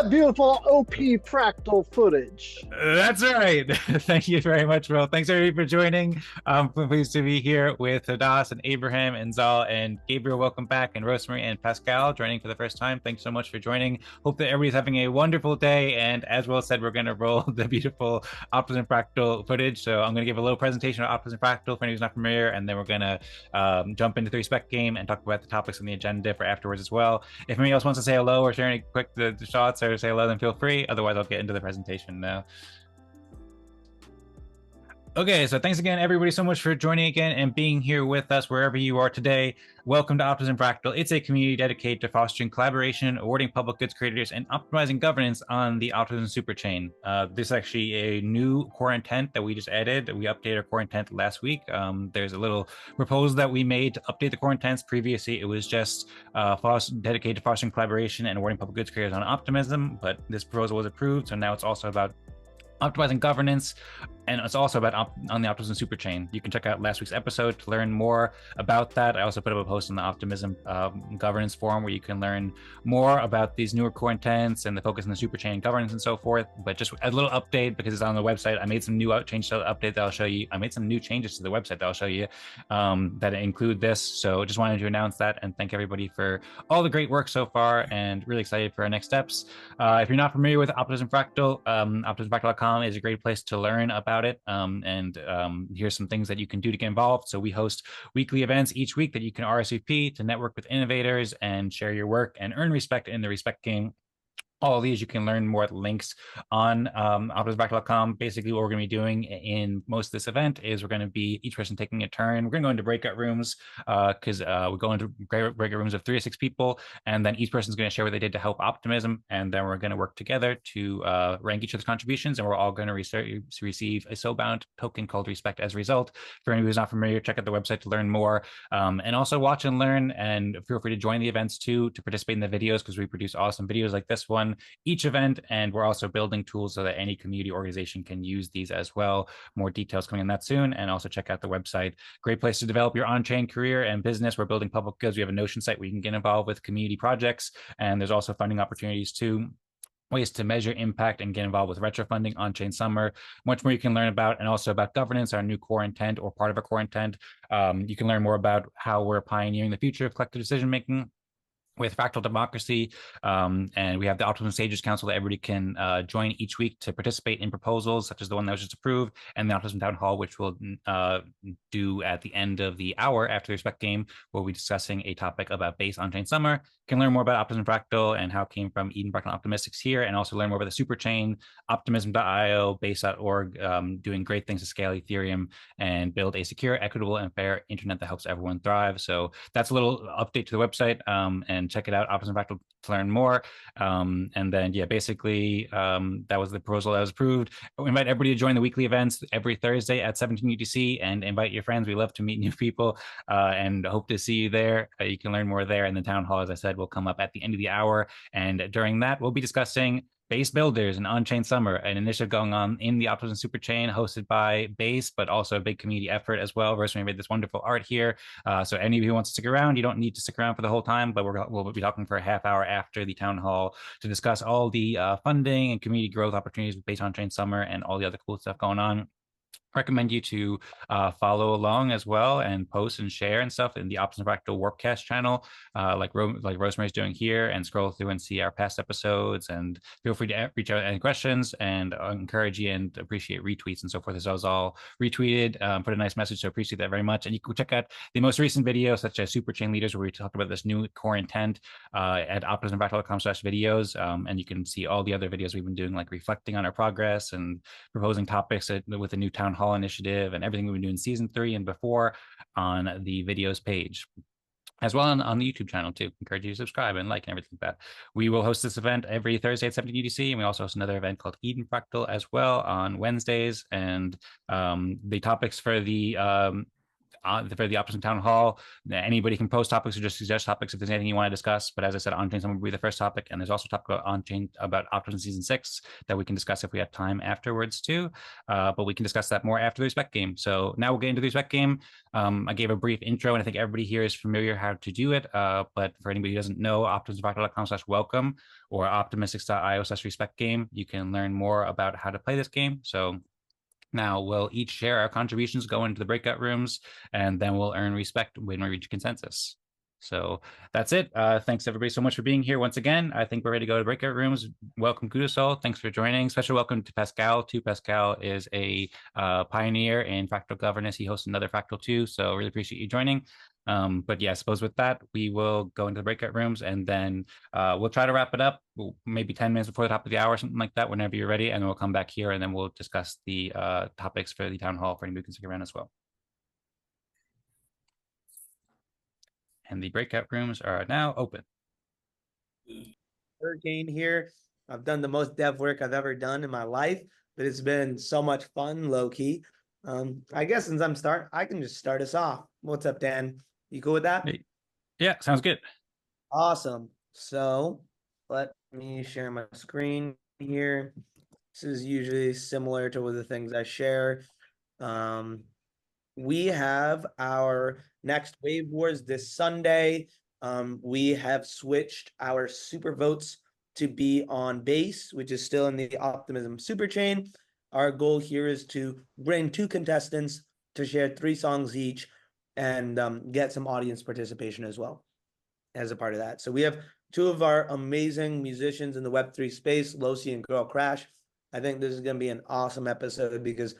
that beautiful OP Fractal footage. That's right. Thank you very much, Will. Thanks everybody for joining. I'm pleased to be here with Tadas and Abraham and Zaal and Gabriel. Welcome back, and Rosmari and Pascal joining for the first time. Thanks so much for joining. Hope that everybody's having a wonderful day. And as Will said, we're going to roll the beautiful Optimism Fractal footage. So I'm going to give a little presentation of Optimism Fractal for anyone who's not familiar, and then we're going to jump into the respect game and talk about the topics on the agenda for afterwards as well. If anybody else wants to say hello or share any quick the shots or say hello, then feel free. Otherwise, I'll get into the presentation now. Okay, so thanks again, everybody, so much for joining again and being here with us wherever you are today. Welcome to Optimism Fractal. It's a community dedicated to fostering collaboration, awarding public goods creators, and optimizing governance on the Optimism Superchain. This is actually a new core intent that we just added. We updated our core intent last week. There's a little proposal that we made to update the core intents. Previously, it was just dedicated to fostering collaboration and awarding public goods creators on Optimism, but this proposal was approved, so now it's also about optimizing governance, and it's also about on the Optimism Superchain. You can check out last week's episode to learn more about that. I also put up a post on the Optimism governance forum where you can learn more about these newer core intents and the focus on the Superchain governance and so forth. But just a little update, because it's on the website. I made some new changes to the update that I'll show you. I made some new changes to the website that I'll show you that include this. So just wanted to announce that and thank everybody for all the great work so far, and really excited for our next steps. If you're not familiar with Optimism Fractal, optimismfractal.com is a great place to learn about it, and here's some things that you can do to get involved. So we host weekly events each week that you can RSVP to network with innovators and share your work and earn respect in the respect game. All of these you can learn more at links on optimismfractal.com. Basically, what we're going to be doing in most of this event is we're going to be each person taking a turn. We're going to go into breakout rooms because we go into breakout rooms of 3 to 6 people, and then each person's going to share what they did to help optimism, and then we're going to work together to rank each other's contributions, and we're all going to receive a soulbound token called respect as a result. For anyone who's not familiar, check out the website to learn more, and also watch and learn, and feel free to join the events too to participate in the videos, because we produce awesome videos like this one each event, and we're also building tools so that any community organization can use these as well. More details coming on that soon, and also check out the website. Great place to develop your on-chain career and business. We're building public goods. We have a Notion site where you can get involved with community projects, and there's also funding opportunities too, ways to measure impact and get involved with retro funding, Onchain Summer. Much more you can learn about, and also about governance, our new core intent or part of our core intent. You can learn more about how we're pioneering the future of collective decision making with fractal democracy, and we have the Optimism Sages Council that everybody can join each week to participate in proposals such as the one that was just approved, and the Optimism Town Hall, which we'll do at the end of the hour after the respect game, where we'll be discussing a topic about Base Onchain Summer. You can learn more about Optimism Fractal and how it came from Eden Fractal Optimistics here, and also learn more about the Superchain, Optimism.io, Base.org, doing great things to scale Ethereum and build a secure, equitable, and fair internet that helps everyone thrive. So that's a little update to the website, and check it out, Optimism Fractal, to learn more. And then, yeah, basically, that was the proposal that was approved. We invite everybody to join the weekly events every Thursday at 17 UTC, and invite your friends. We love to meet new people, and hope to see you there. You can learn more there. And the town hall, as I said, will come up at the end of the hour. And during that, we'll be discussing Base Builders and Onchain Summer, an initiative going on in the Optimism Superchain, hosted by Base, but also a big community effort as well. Rosmari made this wonderful art here. So any of you who wants to stick around, you don't need to stick around for the whole time, but we'll be talking for a half hour after the town hall to discuss all the funding and community growth opportunities with Base Onchain Summer and all the other cool stuff going on. Recommend you to follow along as well, and post and share and stuff in the Optimism Fractal Warpcast channel, like Rosemary's doing here, and scroll through and see our past episodes. And feel free to reach out with any questions, and encourage you and appreciate retweets and so forth. As I was all retweeted, put a nice message, so appreciate that very much. And you can check out the most recent videos, such as Superchain Leaders, where we talked about this new core intent at optimismfractal.com/videos, and you can see all the other videos we've been doing, like reflecting on our progress and proposing topics with the new town hall initiative and everything we've been doing in season 3 and before on the videos page, as well on the YouTube channel too. Encourage you to subscribe and like and everything like that. We will host this event every Thursday at 17 UTC, and we also host another event called Eden Fractal as well on Wednesdays. And the topics for the for the Optimism Town Hall. Anybody can post topics or just suggest topics if there's anything you want to discuss. But as I said, Onchain Summer will be the first topic, and there's also a topic about Onchain about Optimism Season 6 that we can discuss if we have time afterwards too. But we can discuss that more after the respect game. So now we'll get into the respect game. I gave a brief intro, and I think everybody here is familiar how to do it. But for anybody who doesn't know, optimismfractal.com/welcome or optimistics.io/respect game, you can learn more about how to play this game. So now we'll each share our contributions, go into the breakout rooms, and then we'll earn respect when we reach consensus. So that's it. Thanks everybody so much for being here once again. I think we're ready to go to breakout rooms. Welcome, Kudasol. Thanks for joining. Special welcome to Pascal too. Pascal is a pioneer in fractal governance. He hosts another Fractal too, so really appreciate you joining. But yeah, I suppose with that, we will go into the breakout rooms, and then we'll try to wrap it up maybe 10 minutes before the top of the hour, something like that, whenever you're ready. And then we'll come back here, and then we'll discuss the topics for the town hall for anybody who can stick around as well. And the breakout rooms are now open. Hurricane here. I've done the most dev work I've ever done in my life, but it's been so much fun, low key. I guess since I can just start us off. What's up, Dan? You cool with that? Yeah, sounds good. Awesome. So let me share my screen here. This is usually similar to the things I share. We have our next Wave Warz this Sunday. We have switched our super votes to be on Base, which is still in the Optimism Superchain. Our goal here is to bring 2 contestants to share 3 songs each and get some audience participation as well as a part of that. So we have 2 of our amazing musicians in the Web3 space, Losi and Girl Crash. I think this is going to be an awesome episode because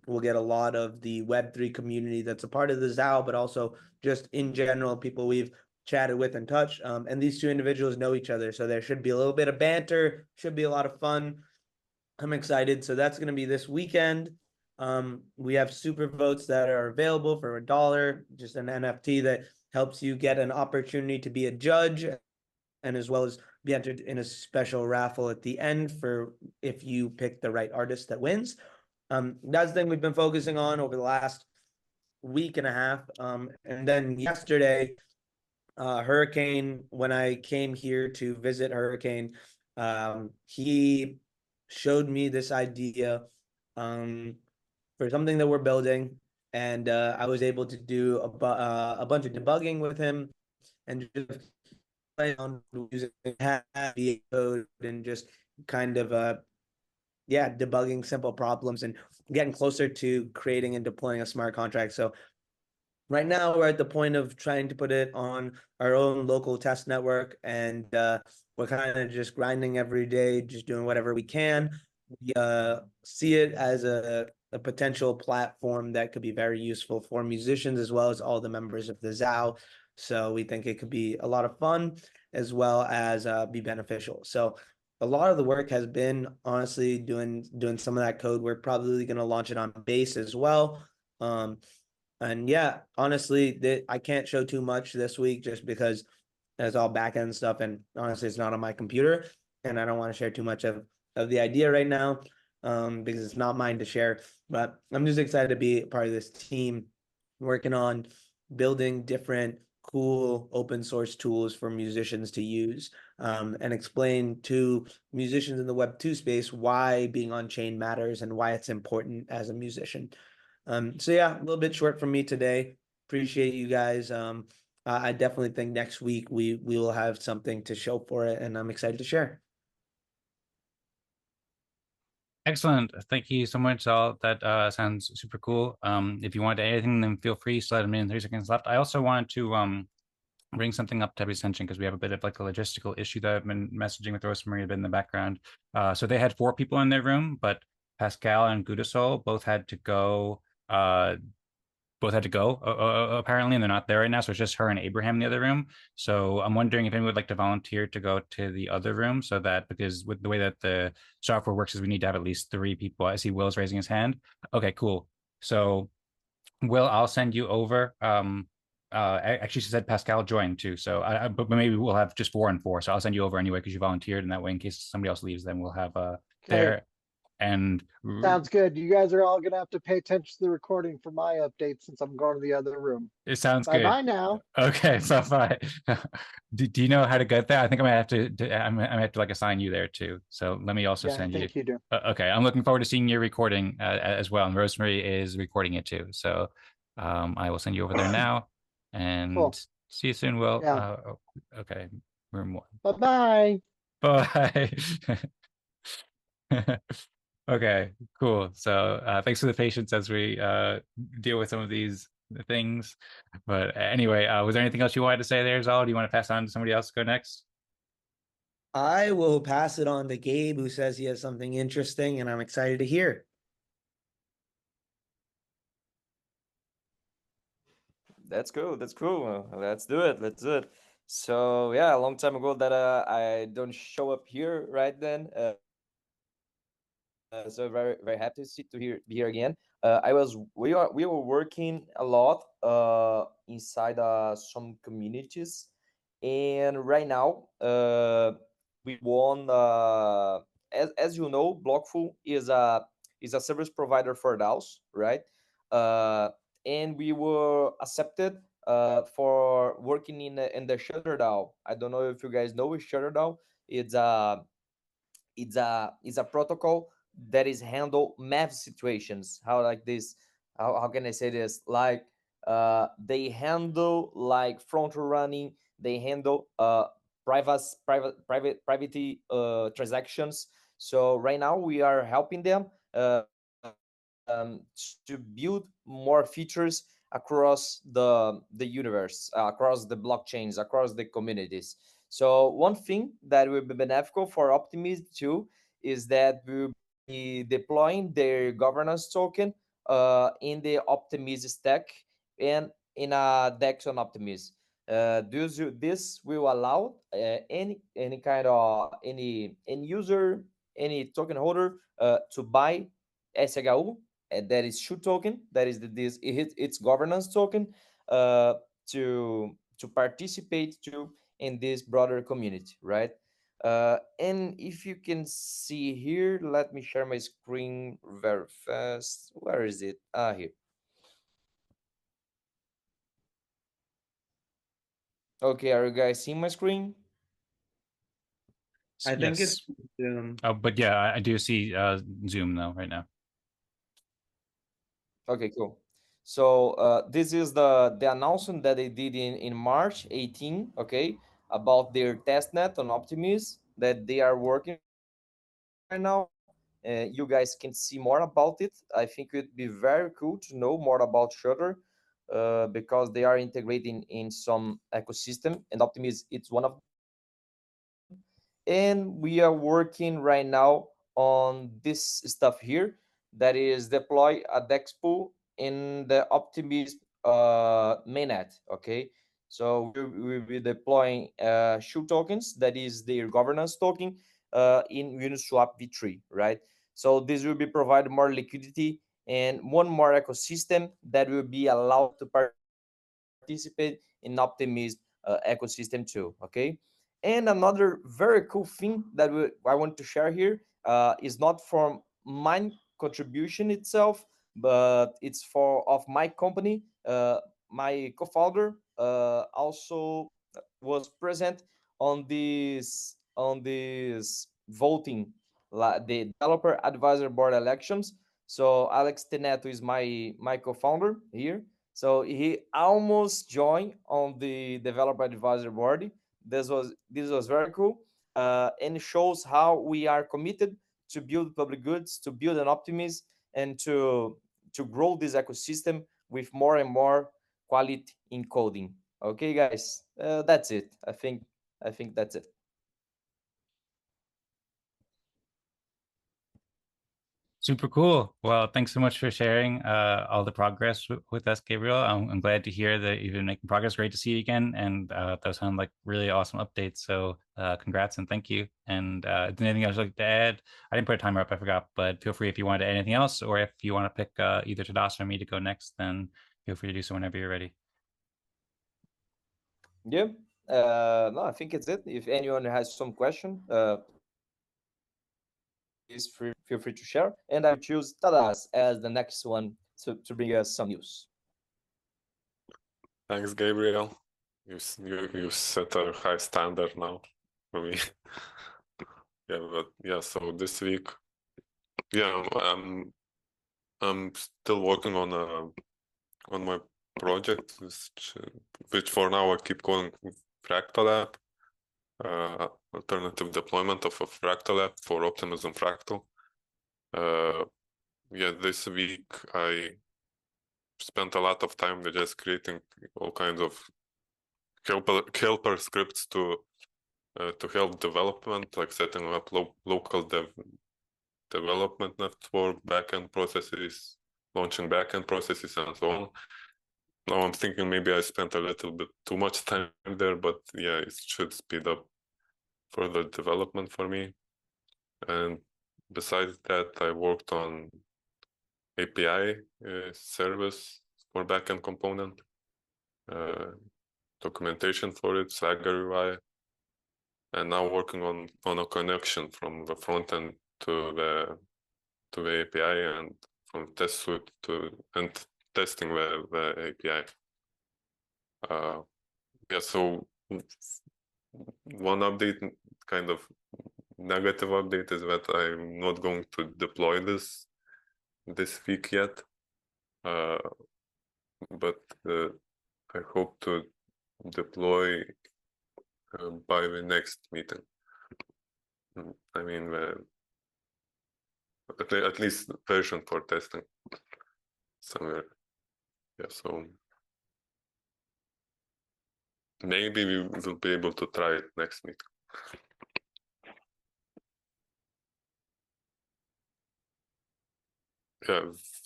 we'll get a lot of the Web3 community that's a part of the Zao, but also just in general, people we've chatted with and touched. And these 2 individuals know each other, so there should be a little bit of banter, should be a lot of fun. I'm excited. So that's going to be this weekend. We have super votes that are available for $1, just an NFT that helps you get an opportunity to be a judge, and as well as be entered in a special raffle at the end for if you pick the right artist that wins. That's the thing we've been focusing on over the last week and a half. And then yesterday, Hurricane, when I came here to visit Hurricane, he showed me this idea for something that we're building, and I was able to do a bunch of debugging with him and just play on using code and just kind of debugging simple problems and getting closer to creating and deploying a smart contract. So right now we're at the point of trying to put it on our own local test network, and we're kind of just grinding every day, just doing whatever we can. We see it as a potential platform that could be very useful for musicians as well as all the members of the Zao. So we think it could be a lot of fun as well as be beneficial. So a lot of the work has been honestly doing some of that code. We're probably going to launch it on Base as well. And yeah, honestly, I can't show too much this week just because it's all back-end stuff, and honestly, it's not on my computer, and I don't want to share too much of the idea right now because it's not mine to share. But I'm just excited to be part of this team working on building different cool open source tools for musicians to use and explain to musicians in the Web2 space why being on chain matters and why it's important as a musician. So yeah, a little bit short from me today. Appreciate you guys. I definitely think next week we will have something to show for it, and I'm excited to share. Excellent. Thank you so much, Zaal. That sounds super cool. If you want to add anything, then feel free. Slide them in 3 seconds left. I also wanted to bring something up to everybody's attention because we have a bit of like a logistical issue that I've been messaging with Rosmari a bit in the background. So they had 4 people in their room, but Pascal and Gudasol both had to go. Apparently, and they're not there right now. So it's just her and Abraham in the other room. So I'm wondering if anyone would like to volunteer to go to the other room, so that, because with the way that the software works is we need to have at least 3 people. I see Will's raising his hand. Okay, cool. So Will, I'll send you over. Actually, she said Pascal joined too. So but maybe we'll have just 4 and 4. So I'll send you over anyway because you volunteered, and that way, in case somebody else leaves, then we'll have there. And Sounds good. You guys are all gonna have to pay attention to the recording for my update since I'm going to the other room. it sounds Bye good. bye now. Okay, so bye. Do you know how to get there? I think I might have to I might have to like assign you there too. So let me also Yeah, I send you. think you do. Okay, I'm looking forward to seeing your recording as well. And Rosemary is recording it too. So I will send you over there now, and Cool. see you soon. Will. Yeah. Okay, room 1. Bye bye. Bye. Okay, cool. So thanks for the patience as we deal with some of these things. But anyway, was there anything else you wanted to say there, Zaal? Do you want to pass on to somebody else to go next? I will pass it on to Gabe, who says he has something interesting, and I'm excited to hear. That's cool. That's cool. Let's do it. Let's do it. So yeah, a long time ago that I don't show up here right then. So very happy to be here again. We were working a lot inside some communities, and right now we won as you know, Blockful is a service provider for DAOs, right? Uh, and we were accepted for working in the Shutter DAO. I don't know if you guys know what Shutter DAO. It's a it's a protocol that is handle math situations. How like this? How can I say this? Like they handle like front running. They handle private transactions. So right now we are helping them um, to build more features across the universe, across the blockchains, across the communities. So one thing that will be beneficial for Optimism too is that we'll be deploying their governance token in the Optimism stack and in a DEX on Optimism. This will allow any kind of any end user, any token holder to buy SHU, that is SHU token, that is its governance token, uh, to participate to in this broader community, right? And if you can see here, let me share my screen very fast. Where is it? Here. Okay, are you guys seeing my screen? I think Yes. it's Oh, but yeah, I do see Zoom though right now. Okay, cool. So this is the announcement that they did in March 18, okay, about their testnet on Optimism that they are working right now. You guys can see more about it. I think it'd be very cool to know more about Shutter because they are integrating in some ecosystem, and Optimism it's one of them. And we are working right now on this stuff here, that is deploy a DEX pool in the Optimism mainnet. Okay, so we'll be deploying SHU tokens, that is their governance token, in Uniswap v3, right? So this will be provide more liquidity and one more ecosystem that will be allowed to participate in Optimism ecosystem too. Okay, and another very cool thing that I want to share here is not from my contribution itself, but it's for of my company. My co-founder also was present on this voting, the developer advisor board elections. So Alex Teneto is my co-founder here. So he almost joined on the developer advisor board. This was very cool, and shows how we are committed to build public goods, to build an optimism, and to grow this ecosystem with more and more quality in coding. Okay, guys, that's it. I think that's it. Super cool. Well, thanks so much for sharing all the progress with us, Gabriel. I'm glad to hear that you've been making progress. Great to see you again. And those sound like really awesome updates. So congrats and thank you. And is there anything else you'd like to add? I didn't put a timer up, I forgot, but feel free if you want to add anything else, or if you want to pick either Tadas or me to go next, then feel free to do so whenever you're ready. Yeah. No, I think it's it. If anyone has some question, please feel free to share. And I choose Tadas as the next one to bring us some news. Thanks, Gabriel. You set a high standard now for me. So this week, I'm still working on my project, which for now I keep calling Fractal App, alternative deployment of a Fractal app for Optimism Fractal. This week I spent a lot of time just creating all kinds of helper scripts to help development, like setting up local development network, backend processes, launching backend processes, and so on. Now I'm thinking maybe I spent a little bit too much time there, but yeah, it should speed up further development for me. And besides that, I worked on API service for backend component, documentation for it, Swagger UI, and now working on a connection from the front end to the API, and from test suite to testing the API. So one update, kind of negative update, is that I'm not going to deploy this week yet, but I hope to deploy by the next meeting. I mean, at least version for testing somewhere. So maybe we will be able to try it next meeting.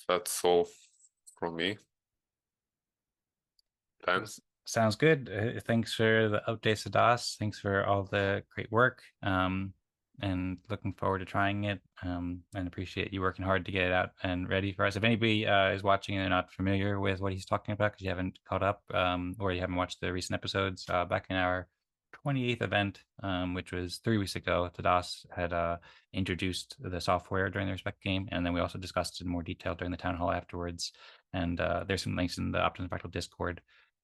That's all from me. Thanks. Sounds good. Thanks for the updates, Tadas. Thanks for all the great work. And looking forward to trying it. And appreciate you working hard to get it out and ready for us. If anybody is watching and not familiar with what he's talking about because you haven't caught up, or you haven't watched the recent episodes, back in our 28th event, which was 3 weeks ago, Tadas had introduced the software during the Respect game, and then we also discussed it in more detail during the town hall afterwards. And there's some links in the Optimism Fractal Discord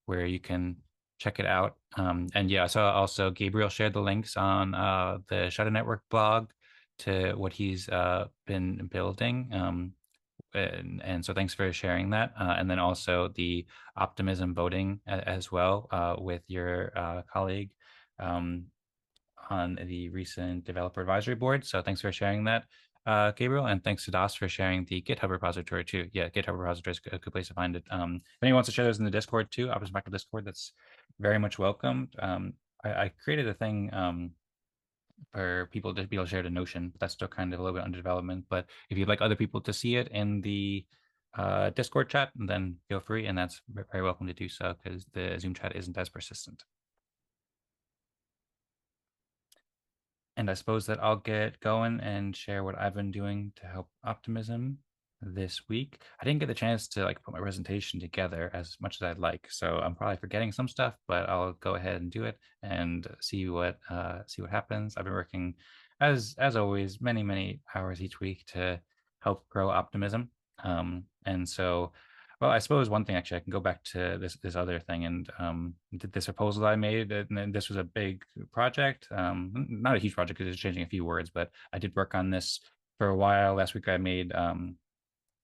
where you can check it out. And yeah, so also Gabriel shared the links on the Shutter Network blog to what he's been building. And so thanks for sharing that. And then also the optimism voting as well with your colleague on the recent developer advisory board. So thanks for sharing that, Gabriel, and thanks to Das for sharing the GitHub repository too. Yeah, GitHub repository is a good place to find it. If anyone wants to share those in the Discord too, Optimism Fractal Discord, that's very much welcomed. I created a thing for people to be able to share the Notion, but that's still kind of a little bit under development. But if you'd like other people to see it in the Discord chat, then feel free, and that's very welcome to do so because the Zoom chat isn't as persistent. And I suppose that I'll get going and share what I've been doing to help Optimism this week. I didn't get the chance to put my presentation together as much as I'd like, so I'm probably forgetting some stuff, but I'll go ahead and do it and see what happens. I've been working as always many hours each week to help grow Optimism, and so. Well, I suppose one thing, actually, I can go back to this other thing, and this proposal I made, and this was a big project, not a huge project because it's changing a few words, but I did work on this for a while. Last week I made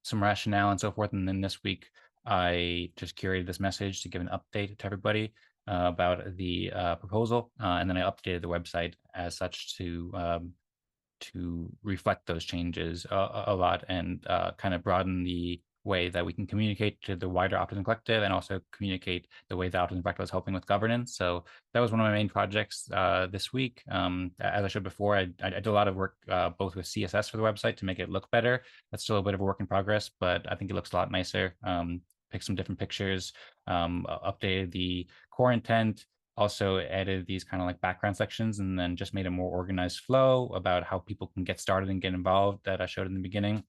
some rationale and so forth, and then this week I just curated this message to give an update to everybody about the proposal, and then I updated the website as such to reflect those changes a lot and kind of broaden the way that we can communicate to the wider Optimism Collective and also communicate the way that Optimism Fractal is helping with governance. So that was one of my main projects this week. As I showed before, I did a lot of work both with CSS for the website to make it look better. That's still a bit of a work in progress, but I think it looks a lot nicer. Picked some different pictures, updated the core intent, also added these kind of background sections, and then just made a more organized flow about how people can get started and get involved that I showed in the beginning.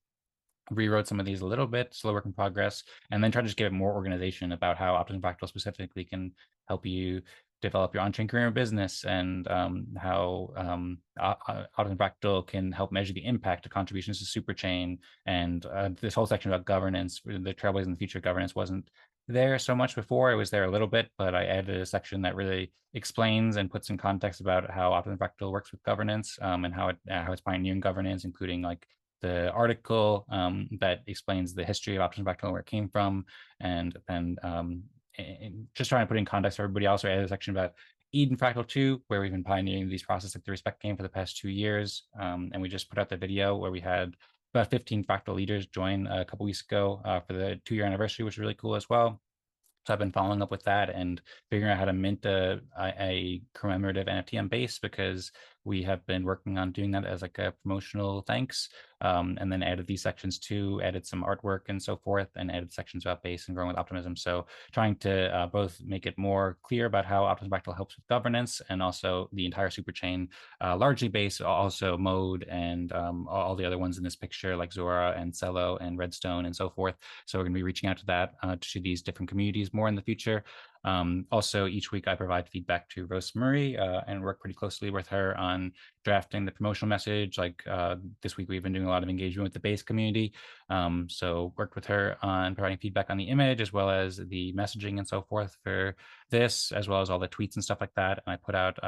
Rewrote some of these a little bit, slow work in progress, and then try to just give it more organization about how Optimism Fractal specifically can help you develop your on-chain career and business, and how Optimism Fractal can help measure the impact of contributions to Superchain, and this whole section about governance. The Trailblazing the future of governance wasn't there so much before. It was there a little bit, but I added a section that really explains and puts in context about how Optimism Fractal works with governance, and how it's pioneering governance, including like the article that explains the history of Optimism Fractal and where it came from, and then and just trying to put in context for everybody else. I added a section about Eden Fractal 2, where we've been pioneering these processes like the respect game for the past 2 years. And we just put out the video where we had about 15 fractal leaders join a couple weeks ago for the 2-year anniversary, which was really cool as well. So I've been following up with that and figuring out how to mint a commemorative NFT on Base, because we have been working on doing that as like a promotional thanks, and then added these sections too, added some artwork and so forth, and added sections about Base and growing with optimism. So trying to both make it more clear about how Optimism Fractal helps with governance, and also the entire superchain, largely Base, also Mode, and all the other ones in this picture like Zora and Cello and Redstone and so forth. So we're going to be reaching out to that, to these different communities more in the future. Also, each week I provide feedback to Rosmari and work pretty closely with her on drafting the promotional message. Like this week, we've been doing a lot of engagement with the Base community. So worked with her on providing feedback on the image, as well as the messaging and so forth for this, as well as all the tweets and stuff like that. And I put out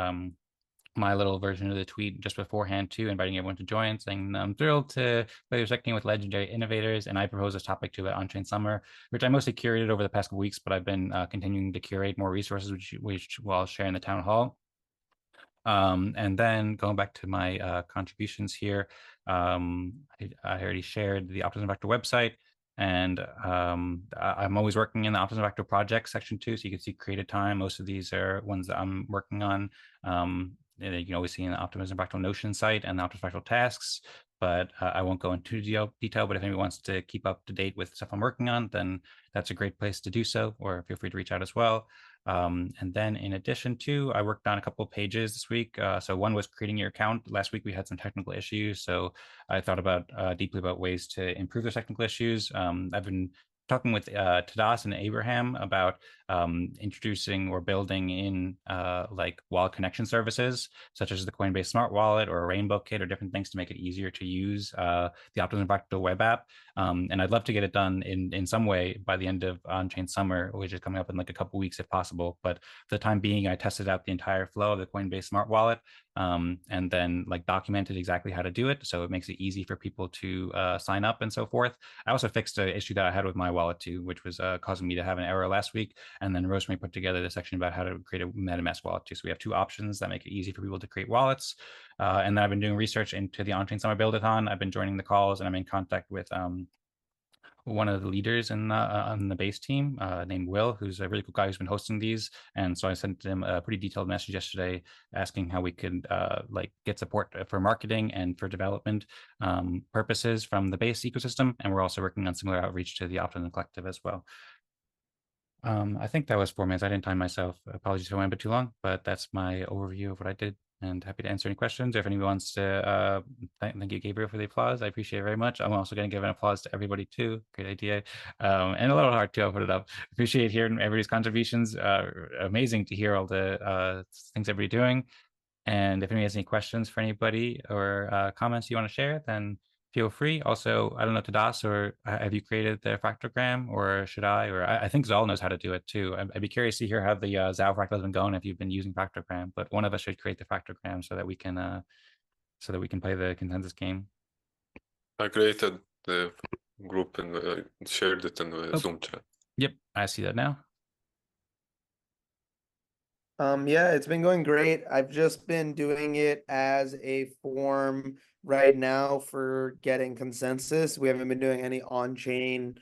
my little version of the tweet just beforehand too, inviting everyone to join, saying I'm thrilled to play respecting with legendary innovators. And I proposed this topic too about Onchain Summer, which I mostly curated over the past couple weeks, but I've been continuing to curate more resources, which I'll share in the town hall. And then going back to my contributions here, I already shared the Optimism Fractal website, and I'm always working in the Optimism Fractal project section too, so you can see created time. Most of these are ones that I'm working on. You can always see in the Optimism Fractal Notion site and the Optimism Fractal tasks, but I won't go into detail. But if anyone wants to keep up to date with stuff I'm working on, then that's a great place to do so, or feel free to reach out as well. And then in addition to, I worked on a couple of pages this week. So one was creating your account. Last week we had some technical issues, so I thought about deeply about ways to improve those technical issues. I've been talking with Tadas and Abraham about introducing or building in like wallet connection services, such as the Coinbase Smart Wallet or a Rainbow Kit, or different things to make it easier to use the Optimism Fractal web app. And I'd love to get it done in some way by the end of Onchain Summer, which is coming up in like a couple weeks if possible. But for the time being, I tested out the entire flow of the Coinbase Smart Wallet, and then like documented exactly how to do it, so it makes it easy for people to sign up and so forth. I also fixed an issue that I had with my wallet too, which was causing me to have an error last week. And then Rosemary put together the section about how to create a MetaMask wallet too. So we have 2 options that make it easy for people to create wallets. And then I've been doing research into the Onchain Summer Buildathon. I've been joining the calls, and I'm in contact with one of the leaders in on the Base team named Will, who's a really cool guy who's been hosting these. And so I sent him a pretty detailed message yesterday asking how we could like get support for marketing and for development purposes from the Base ecosystem. And we're also working on similar outreach to the Optimism Collective as well. I think that was 4 minutes. I didn't time myself. Apologies if I went a bit too long, but that's my overview of what I did, and happy to answer any questions. If anyone wants to thank you, Gabriel, for the applause. I appreciate it very much. I'm also going to give an applause to everybody too. Great idea. And a little hard too. I'll put it up. Appreciate hearing everybody's contributions. Amazing to hear all the things everybody's doing. And if anybody has any questions for anybody or comments you want to share, then feel free. Also, I don't know, Tadas, or have you created the Fractalgram, or should I? Or I think Zaal knows how to do it too. I'd be curious to hear how the Zao Fractal has been going if you've been using Fractalgram. But one of us should create the Fractalgram so that we can play the consensus game. I created the group and shared it in the Zoom chat. Yep, I see that now. Yeah, it's been going great. I've just been doing it as a form right now for getting consensus. We haven't been doing any on-chain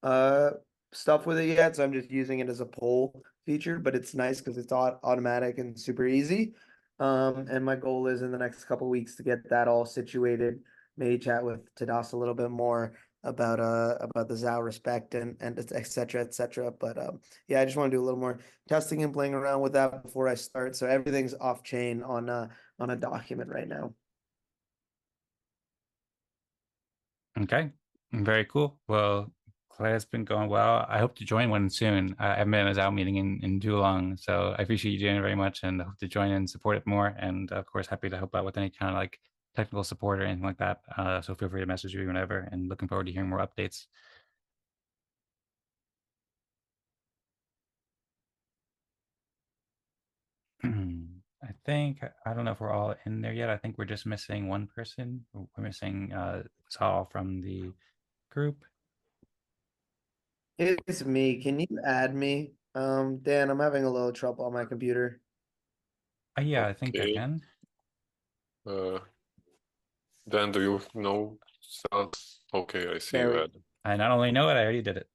stuff with it yet, so I'm just using it as a poll feature, but it's nice because it's automatic and super easy. And my goal is in the next couple of weeks to get that all situated, maybe chat with Tadas a little bit more about the Zao respect and et cetera. But yeah, I just want to do a little more testing and playing around with that before I start. So everything's off chain on a document right now. Okay, very cool. Well, glad it's been going well. I hope to join one soon. I haven't been at a Zao meeting in too long, so I appreciate you doing it very much, and I hope to join and support it more. And of course, happy to help out with any kind of like technical support or anything like that. So feel free to message me whenever, and looking forward to hearing more updates. I think, I don't know if we're all in there yet. I think we're just missing one person. We're missing Zaal from the group. It's me. Can you add me? Dan, I'm having a little trouble on my computer. Yeah, I think I Okay. can. Dan, do you know sounds okay? I see There you we- had. I not only know it, I already did it.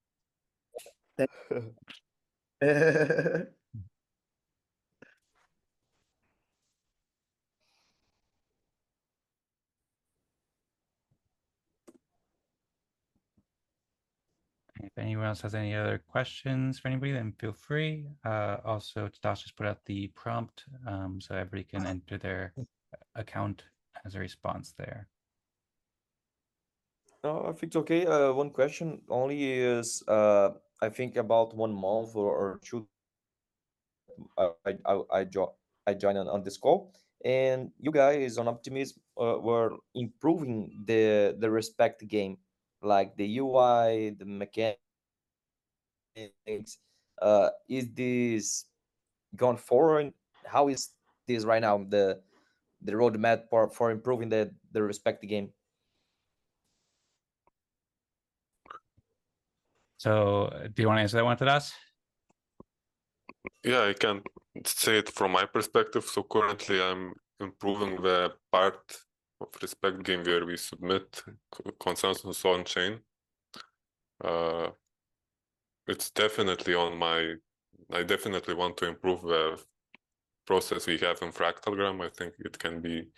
If anyone else has any other questions for anybody, then feel free. Also, Tadas just put out the prompt, so everybody can enter their account as a response there. No, I think it's okay. One question only is, I think about 1 month or two, I joined on this call, and you guys on Optimism were improving the respect game, like the UI, the mechanics. Is this going forward? How is this right now? The roadmap for improving the respect game. So, do you want to answer that one, Tadas? Yeah, I can say it from my perspective. So currently I'm improving the part of respect game where we submit consensus on chain. It's definitely on my, I definitely want to improve the process we have in Fractalgram. I think it can be,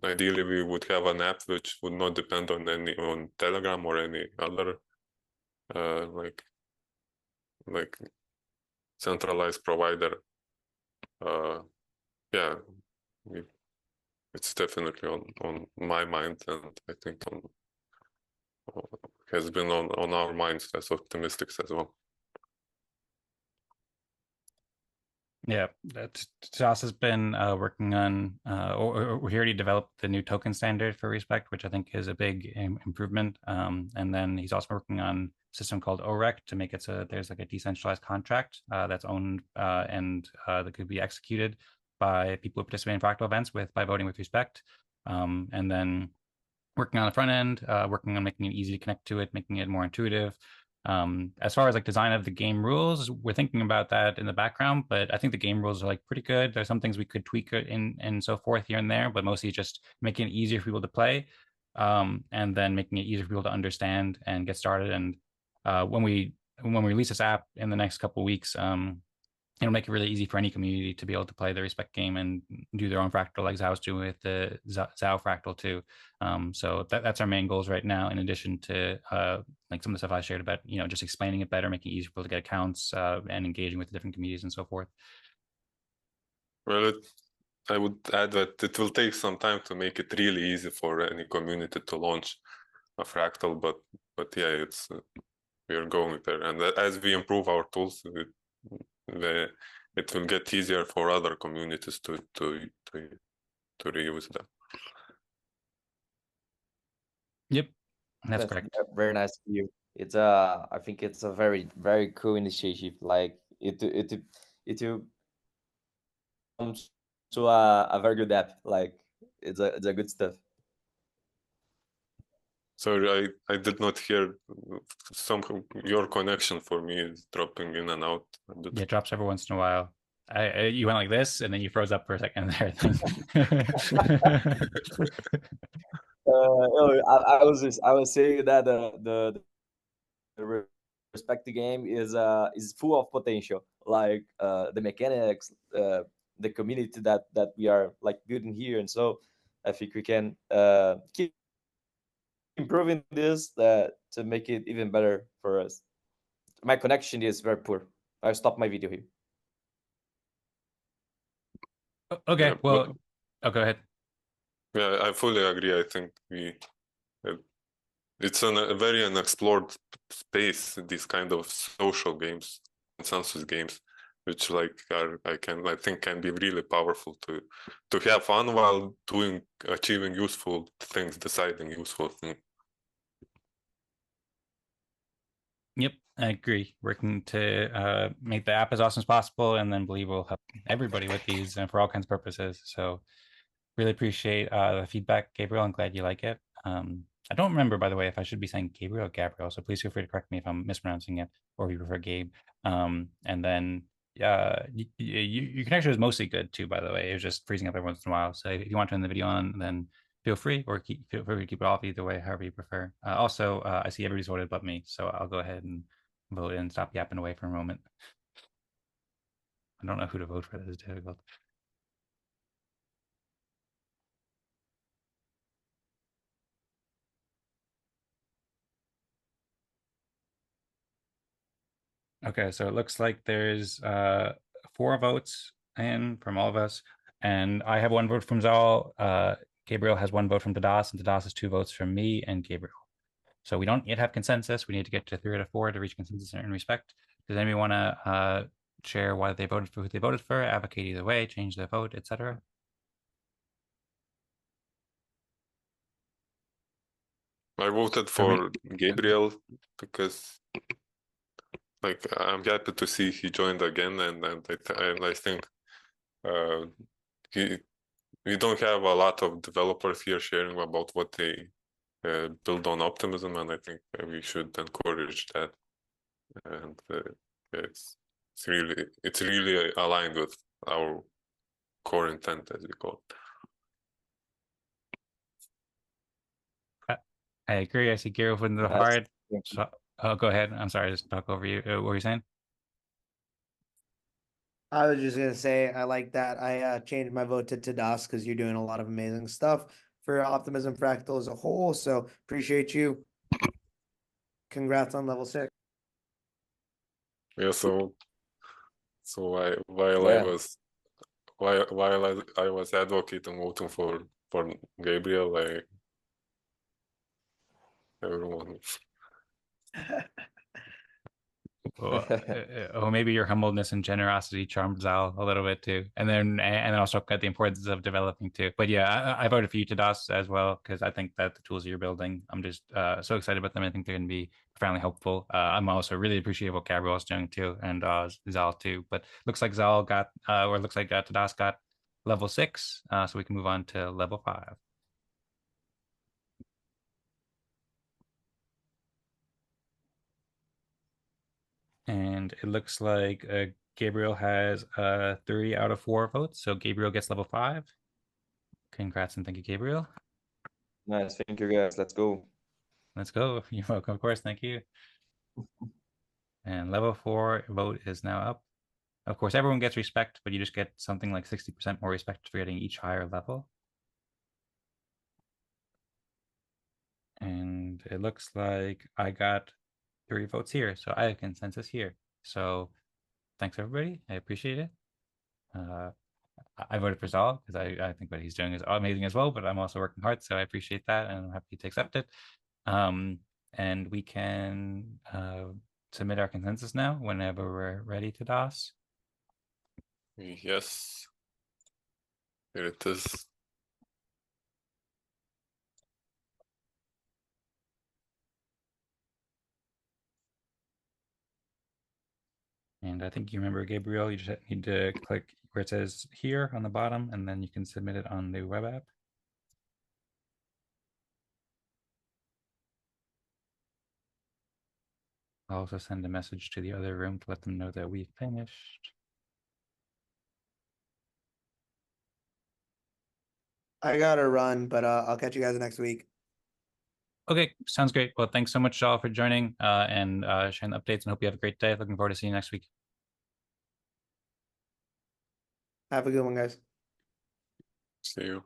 ideally we would have an app which would not depend on Telegram or any other like centralized provider. Yeah, it's definitely on my mind, and I think has been on our minds as optimistics as well. Yeah, Tadas has been working on, or he already developed the new token standard for respect, which I think is a big improvement. And then he's also working on a system called OREC to make it so that there's like a decentralized contract that's owned and that could be executed by people who participate in fractal events by voting with respect. And then working on the front end, working on making it easy to connect to it, making it more intuitive. As far as like design of the game rules, we're thinking about that in the background, but I think the game rules are like pretty good. There's some things we could tweak it in and so forth here and there, but mostly just making it easier for people to play, and then making it easier for people to understand and get started. And when we release this app in the next couple of weeks, it'll make it really easy for any community to be able to play the respect game and do their own fractal, like Zao's doing with the Zao Fractal too. So that's our main goals right now, in addition to like some of the stuff I shared about, just explaining it better, making it easier for people to get accounts and engaging with the different communities and so forth. Well, I would add that it will take some time to make it really easy for any community to launch a fractal, but yeah, it's we are going there, and as we improve our tools, it will get easier for other communities to reuse them. Yep, that's correct. Very nice to you. It's I think it's a very, very cool initiative. Like it will come to a very good app. Like it's a good stuff. Sorry, I did not hear. Somehow your connection for me is dropping in and out. Yeah, it drops every once in a while. You went like this, and then you froze up for a second there. I was saying that the respect game is full of potential. Like the mechanics, the community that we are like building here, and so I think we can keep improving this to make it even better for us. My connection is very poor. I'll stop my video here. Okay, Yeah, well, go ahead. Yeah, I fully agree. I think we it's a very unexplored space, these kind of social games, consensus games, which like I think can be really powerful to have fun while achieving useful things, deciding useful things. Yep, I agree. Working to make the app as awesome as possible, and then believe we'll help everybody with these and for all kinds of purposes. So really appreciate the feedback, Gabriel. I'm glad you like it. I don't remember, by the way, if I should be saying Gabriel or Gabriel. So please feel free to correct me if I'm mispronouncing it, or if you prefer Gabe. And then your connection was mostly good too, by the way. It was just freezing up every once in a while. So if you want to turn the video on, then feel free, or feel free to keep it off either way, however you prefer. Also, I see everybody's voted but me, so I'll go ahead and vote and stop yapping away for a moment. I don't know who to vote for. This is difficult. Okay, so it looks like there's 4 votes in from all of us, and I have 1 vote from Zaal. Gabriel has 1 vote from Tadas, and Tadas has 2 votes from me and Gabriel. So we don't yet have consensus. We need to get to 3 out of 4 to reach consensus and respect. Does anybody want to share why they voted for who they voted for, advocate either way, change their vote, etc.? I voted for Gabriel because like I'm happy to see he joined again, and I think we don't have a lot of developers here sharing about what they build on Optimism, and I think we should encourage that. And it's really aligned with our core intent, as we call it. I agree. I see Gabriel putting it hard. So, go ahead. I'm sorry, I just talk over you. What were you saying? I was just gonna say I like that. I changed my vote to Tadas because you're doing a lot of amazing stuff for Optimism Fractal as a whole. So appreciate you. Congrats on level 6. Yeah. So while I was advocating voting for Gabriel, everyone. Oh, maybe your humbleness and generosity charmed Zal a little bit too, and then also got the importance of developing too. But yeah, I voted for you, Tadas, as well, because I think that the tools you're building, I'm just so excited about them. I think they're going to be profoundly helpful. I'm also really appreciative of what Gabriel is doing too, and Zal too. But looks like Zal got, or looks like Tadas got level 6, so we can move on to level 5. And it looks like Gabriel has 3 out of 4 votes, so Gabriel gets level 5. Congrats and thank you, Gabriel. Nice, thank you guys. Let's go. Let's go. You're welcome, of course. Thank you. And level 4 vote is now up. Of course, everyone gets respect, but you just get something like 60% more respect for getting each higher level. And it looks like I got 3 votes here, so I have consensus here. So thanks, everybody. I appreciate it. I voted for Zaal because I think what he's doing is amazing as well, but I'm also working hard, so I appreciate that, and I'm happy to accept it. And we can submit our consensus now whenever we're ready, to DOS. Yes, here it is. And I think you remember, Gabriel, you just need to click where it says here on the bottom, and then you can submit it on the web app. I'll also send a message to the other room to let them know that we finished. I gotta run, but I'll catch you guys next week. Okay, sounds great. Well, thanks so much, all, for joining and sharing the updates, and hope you have a great day. Looking forward to seeing you next week. Have a good one, guys. See you.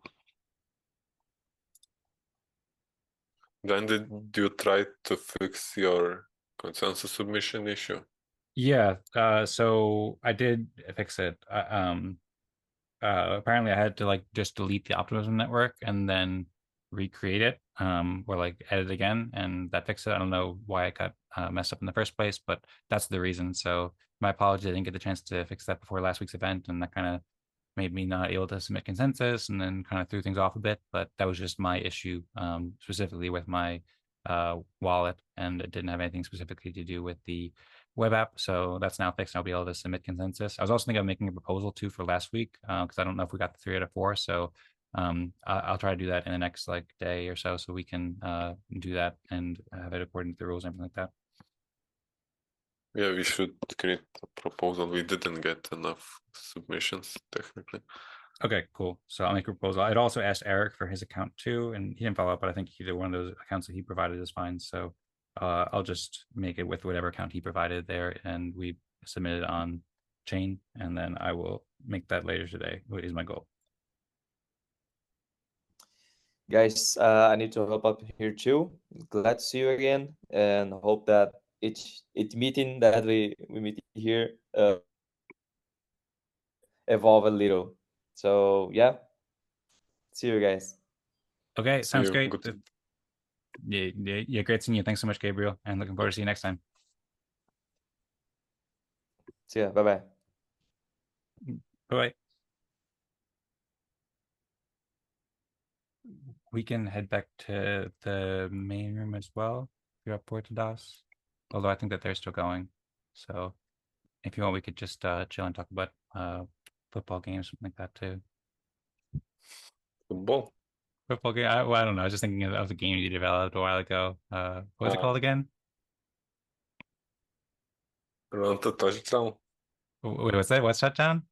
Then did you try to fix your consensus submission issue? Yeah, so I did fix it. Apparently I had to like just delete the Optimism network and then recreate it or like edit again, and that fixed it. I don't know why it got messed up in the first place, but that's the reason. So my apologies, I didn't get the chance to fix that before last week's event, and that kind of made me not able to submit consensus, and then kind of threw things off a bit. But that was just my issue, specifically with my wallet, and it didn't have anything specifically to do with the web app. So that's now fixed. I'll be able to submit consensus. I was also thinking of making a proposal too for last week, because I don't know if we got the 3 out of 4. So I'll try to do that in the next like day or so we can do that and have it according to the rules and everything like that. Yeah, we should create a proposal. We didn't get enough submissions technically. Okay, cool. So I'll make a proposal. I'd also asked Eric for his account too, and he didn't follow up, but I think either one of those accounts that he provided is fine. So I'll just make it with whatever account he provided there, and we submit it on chain, and then I will make that later today, what is my goal. Guys, I need to hop up here too. Glad to see you again, and hope that each meeting that we meet here evolve a little. So yeah, see you guys. Okay, See sounds you. great. Good. Yeah, great seeing you. Thanks so much, Gabriel, and looking forward to see you next time. See ya. Bye bye. Bye. We can head back to the main room as well. If you're up for it, Tadas. Although I think that they're still going. So if you want, we could just chill and talk about football games, something like that too. Football. Football game? I don't know. I was just thinking of the game you developed a while ago. What was it called again? Run to touchdown. Wait, what's that? What's touchdown?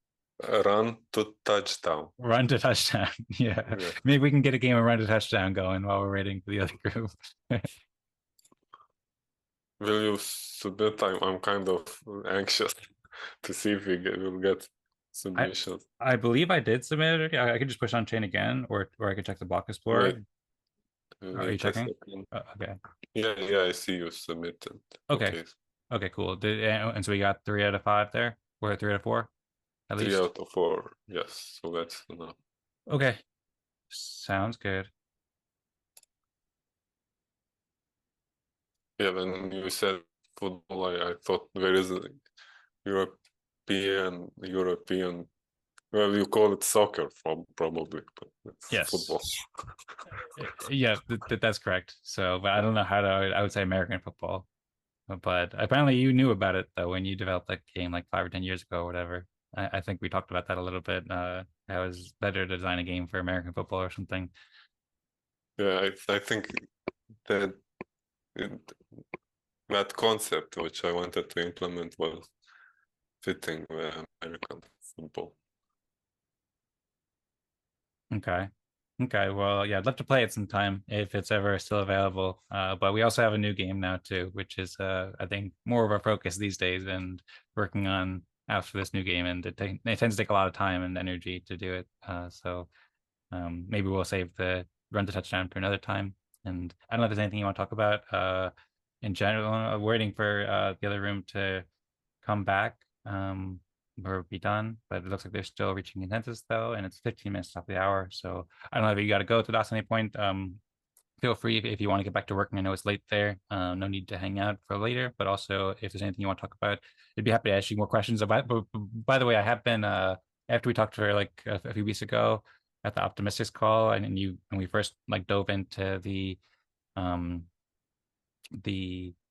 Run to touchdown. Run to touchdown. Yeah. Maybe we can get a game of run to touchdown going while we're waiting for the other group. Will you submit? I'm kind of anxious to see if we'll get submissions. I believe I did submit it. I could just push on chain again, or I could check the block explorer. Are you checking? Okay. Yeah, I see you submitted. Okay. Okay, cool. And so we got 3 out of 5 there. We're at 3 out of 4. At 3 least. out of 4. Yes, so that's enough. Okay. Sounds good. Yeah, when you said football, I thought there is a European. Well, you call it soccer, probably, but it's Yes. football. Yeah, that's correct. So, but I don't know how to. I would say American football, but apparently you knew about it though when you developed that game like 5 or 10 years ago or whatever. I think we talked about that a little bit. How it was better to design a game for American football or something. Yeah, I think that that concept which I wanted to implement was fitting the American football. Okay. Well, yeah, I'd love to play it sometime if it's ever still available. But we also have a new game now too, which is I think more of our focus these days, and working on after this new game, and it tends to take a lot of time and energy to do it. So maybe we'll save the run to touchdown for another time. And I don't know if there's anything you want to talk about in general. I'm waiting for the other room to come back. Or be done, but it looks like they're still reaching consensus though, and it's 15 minutes top of the hour. So I don't know if you got to go to that at any point. Feel free if you want to get back to work. I know it's late there. No need to hang out for later, but also if there's anything you want to talk about, I'd be happy to ask you more questions about. But by the way, I have been after we talked to her like a few weeks ago at the Optimistics call, and we first like dove into the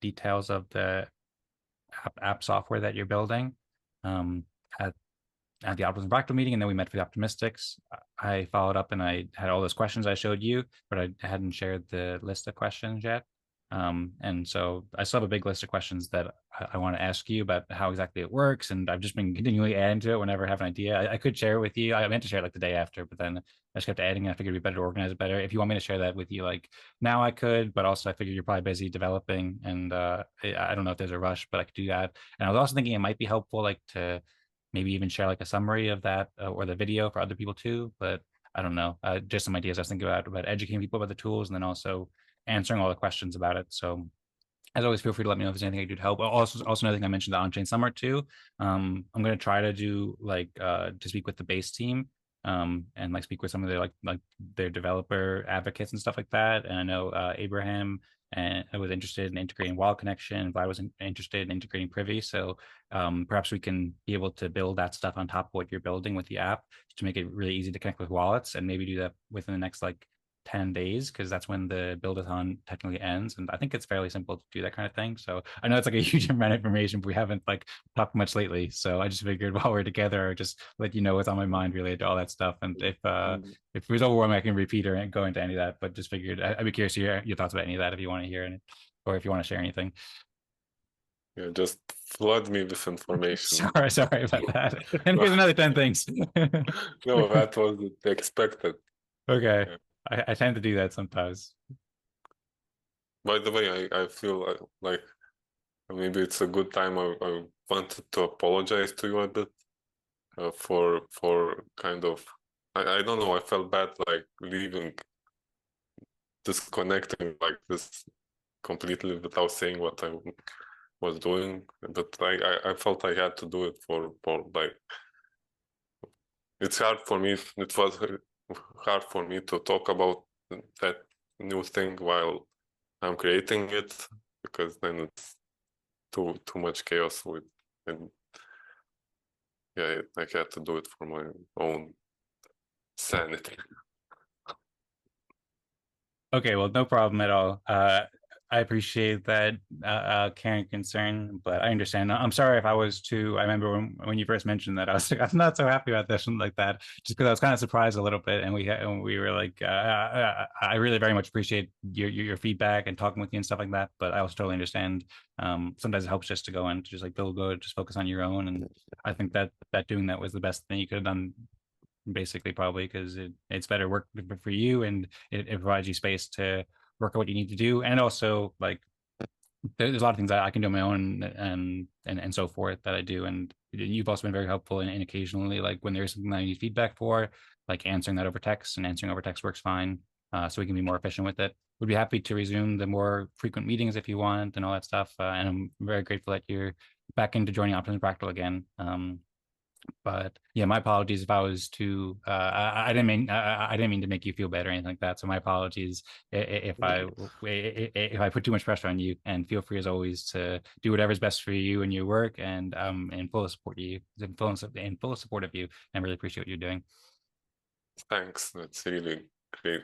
details of the app software that you're building. At the Optimism Fractal meeting, and then we met for the Optimistics. I followed up and I had all those questions I showed you, but I hadn't shared the list of questions yet. And so I still have a big list of questions that I want to ask you about how exactly it works, and I've just been continually adding to it whenever I have an idea. I could share it with you. I meant to share it like the day after, but then I just kept adding, and I figured it'd be better to organize it better. If you want me to share that with you, like now I could, but also I figured you're probably busy developing, and I don't know if there's a rush, but I could do that. And I was also thinking it might be helpful, like to maybe even share like a summary of that or the video for other people too. But I don't know, just some ideas I was thinking about educating people about the tools, and then also answering all the questions about it. So as always, feel free to let me know if there's anything I can do to help. Also another thing I mentioned, the Onchain Summer too. I'm going to try to do like to speak with the base team and like speak with some of their like their developer advocates and stuff like that. And I know Abraham and I was interested in integrating Wallet Connection. Vlad was interested in integrating Privy. So perhaps we can be able to build that stuff on top of what you're building with the app to make it really easy to connect with wallets, and maybe do that within the next like 10 days, because that's when the buildathon technically ends. And I think it's fairly simple to do that kind of thing. So I know it's like a huge amount of information, but we haven't like talked much lately. So I just figured while we're together, just let you know what's on my mind related to all that stuff. And if it was overwhelming, I can repeat or go into any of that, but just figured I'd be curious to hear your thoughts about any of that if you want to hear it, or if you want to share anything. Yeah, just flood me with information. Sorry about that. And here's another 10 things. No, that was expected. Okay. Yeah. I tend to do that sometimes. By the way, I feel like maybe it's a good time. I wanted to apologize to you a bit for kind of, I don't know, I felt bad like leaving, disconnecting like this completely without saying what I was doing, but I felt I had to do it for like, it's hard for me, it was hard for me to talk about that new thing while I'm creating it, because then it's too much chaos with, and yeah, I had to do it for my own sanity. Okay, well, no problem at all. I appreciate that care and concern, but I understand. I'm sorry if I was too. I remember when you first mentioned that, I was like, I'm not so happy about this, something like that, just because I was kind of surprised a little bit, and we were like, I really very much appreciate your feedback and talking with you and stuff like that. But I also totally understand. Sometimes it helps just to go and just like just focus on your own, and I think that doing that was the best thing you could have done. Basically, probably because it's better work for you, and it provides you space to work out what you need to do, and also like there's a lot of things that I can do on my own and so forth that I do, and you've also been very helpful in occasionally like when there's something that I need feedback for, like answering that over text, and answering over text works fine, so we can be more efficient with it. We'd be happy to resume the more frequent meetings if you want and all that stuff, and I'm very grateful that you're back into joining Optimism Fractal again. But yeah, my apologies if I was too. I didn't mean to make you feel bad or anything like that. So my apologies if I put too much pressure on you. And feel free as always to do whatever's best for you and your work. And in full support of you. And really appreciate what you're doing. Thanks. That's really great.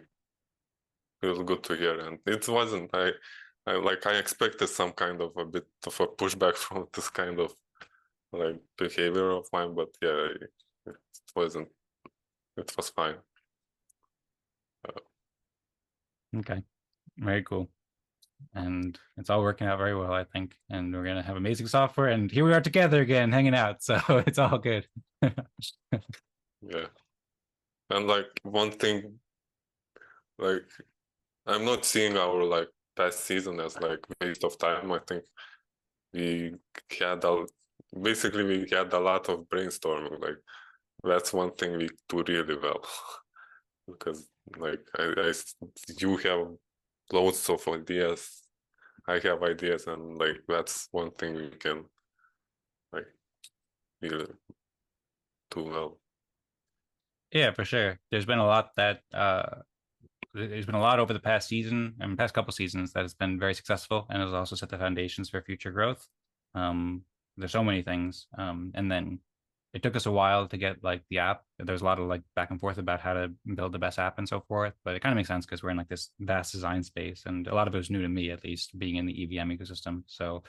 Feels good to hear. And it wasn't. I expected some kind of a bit of a pushback from this kind of like behavior of mine, but yeah, it wasn't. It was fine. Okay, very cool. And it's all working out very well, I think. And we're gonna have amazing software. And here we are together again, hanging out. So it's all good. Yeah. And like one thing, like I'm not seeing our like past season as like waste of time. I think we had basically we had a lot of brainstorming. Like that's one thing we do really well. Because like you have loads of ideas, I have ideas, and like that's one thing we can like really do well. Yeah, for sure. There's been a lot over the past season and past couple seasons that has been very successful, and has also set the foundations for future growth. There's so many things, and then it took us a while to get like the app. There's a lot of like back and forth about how to build the best app and so forth, but it kind of makes sense because we're in like this vast design space, and a lot of it was new to me, at least being in the EVM ecosystem. So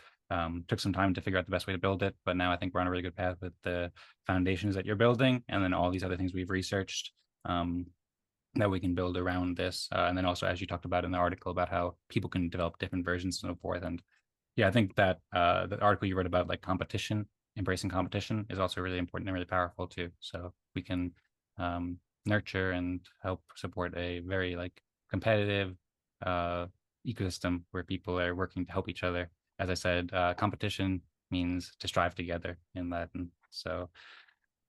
took some time to figure out the best way to build it, but now I think we're on a really good path with the foundations that you're building, and then all these other things we've researched that we can build around this. And then also, as you talked about in the article, about how people can develop different versions and so forth. And yeah, I think that the article you wrote about like competition, embracing competition, is also really important and really powerful too. So we can nurture and help support a very like competitive ecosystem where people are working to help each other. As I said, competition means to strive together in Latin. So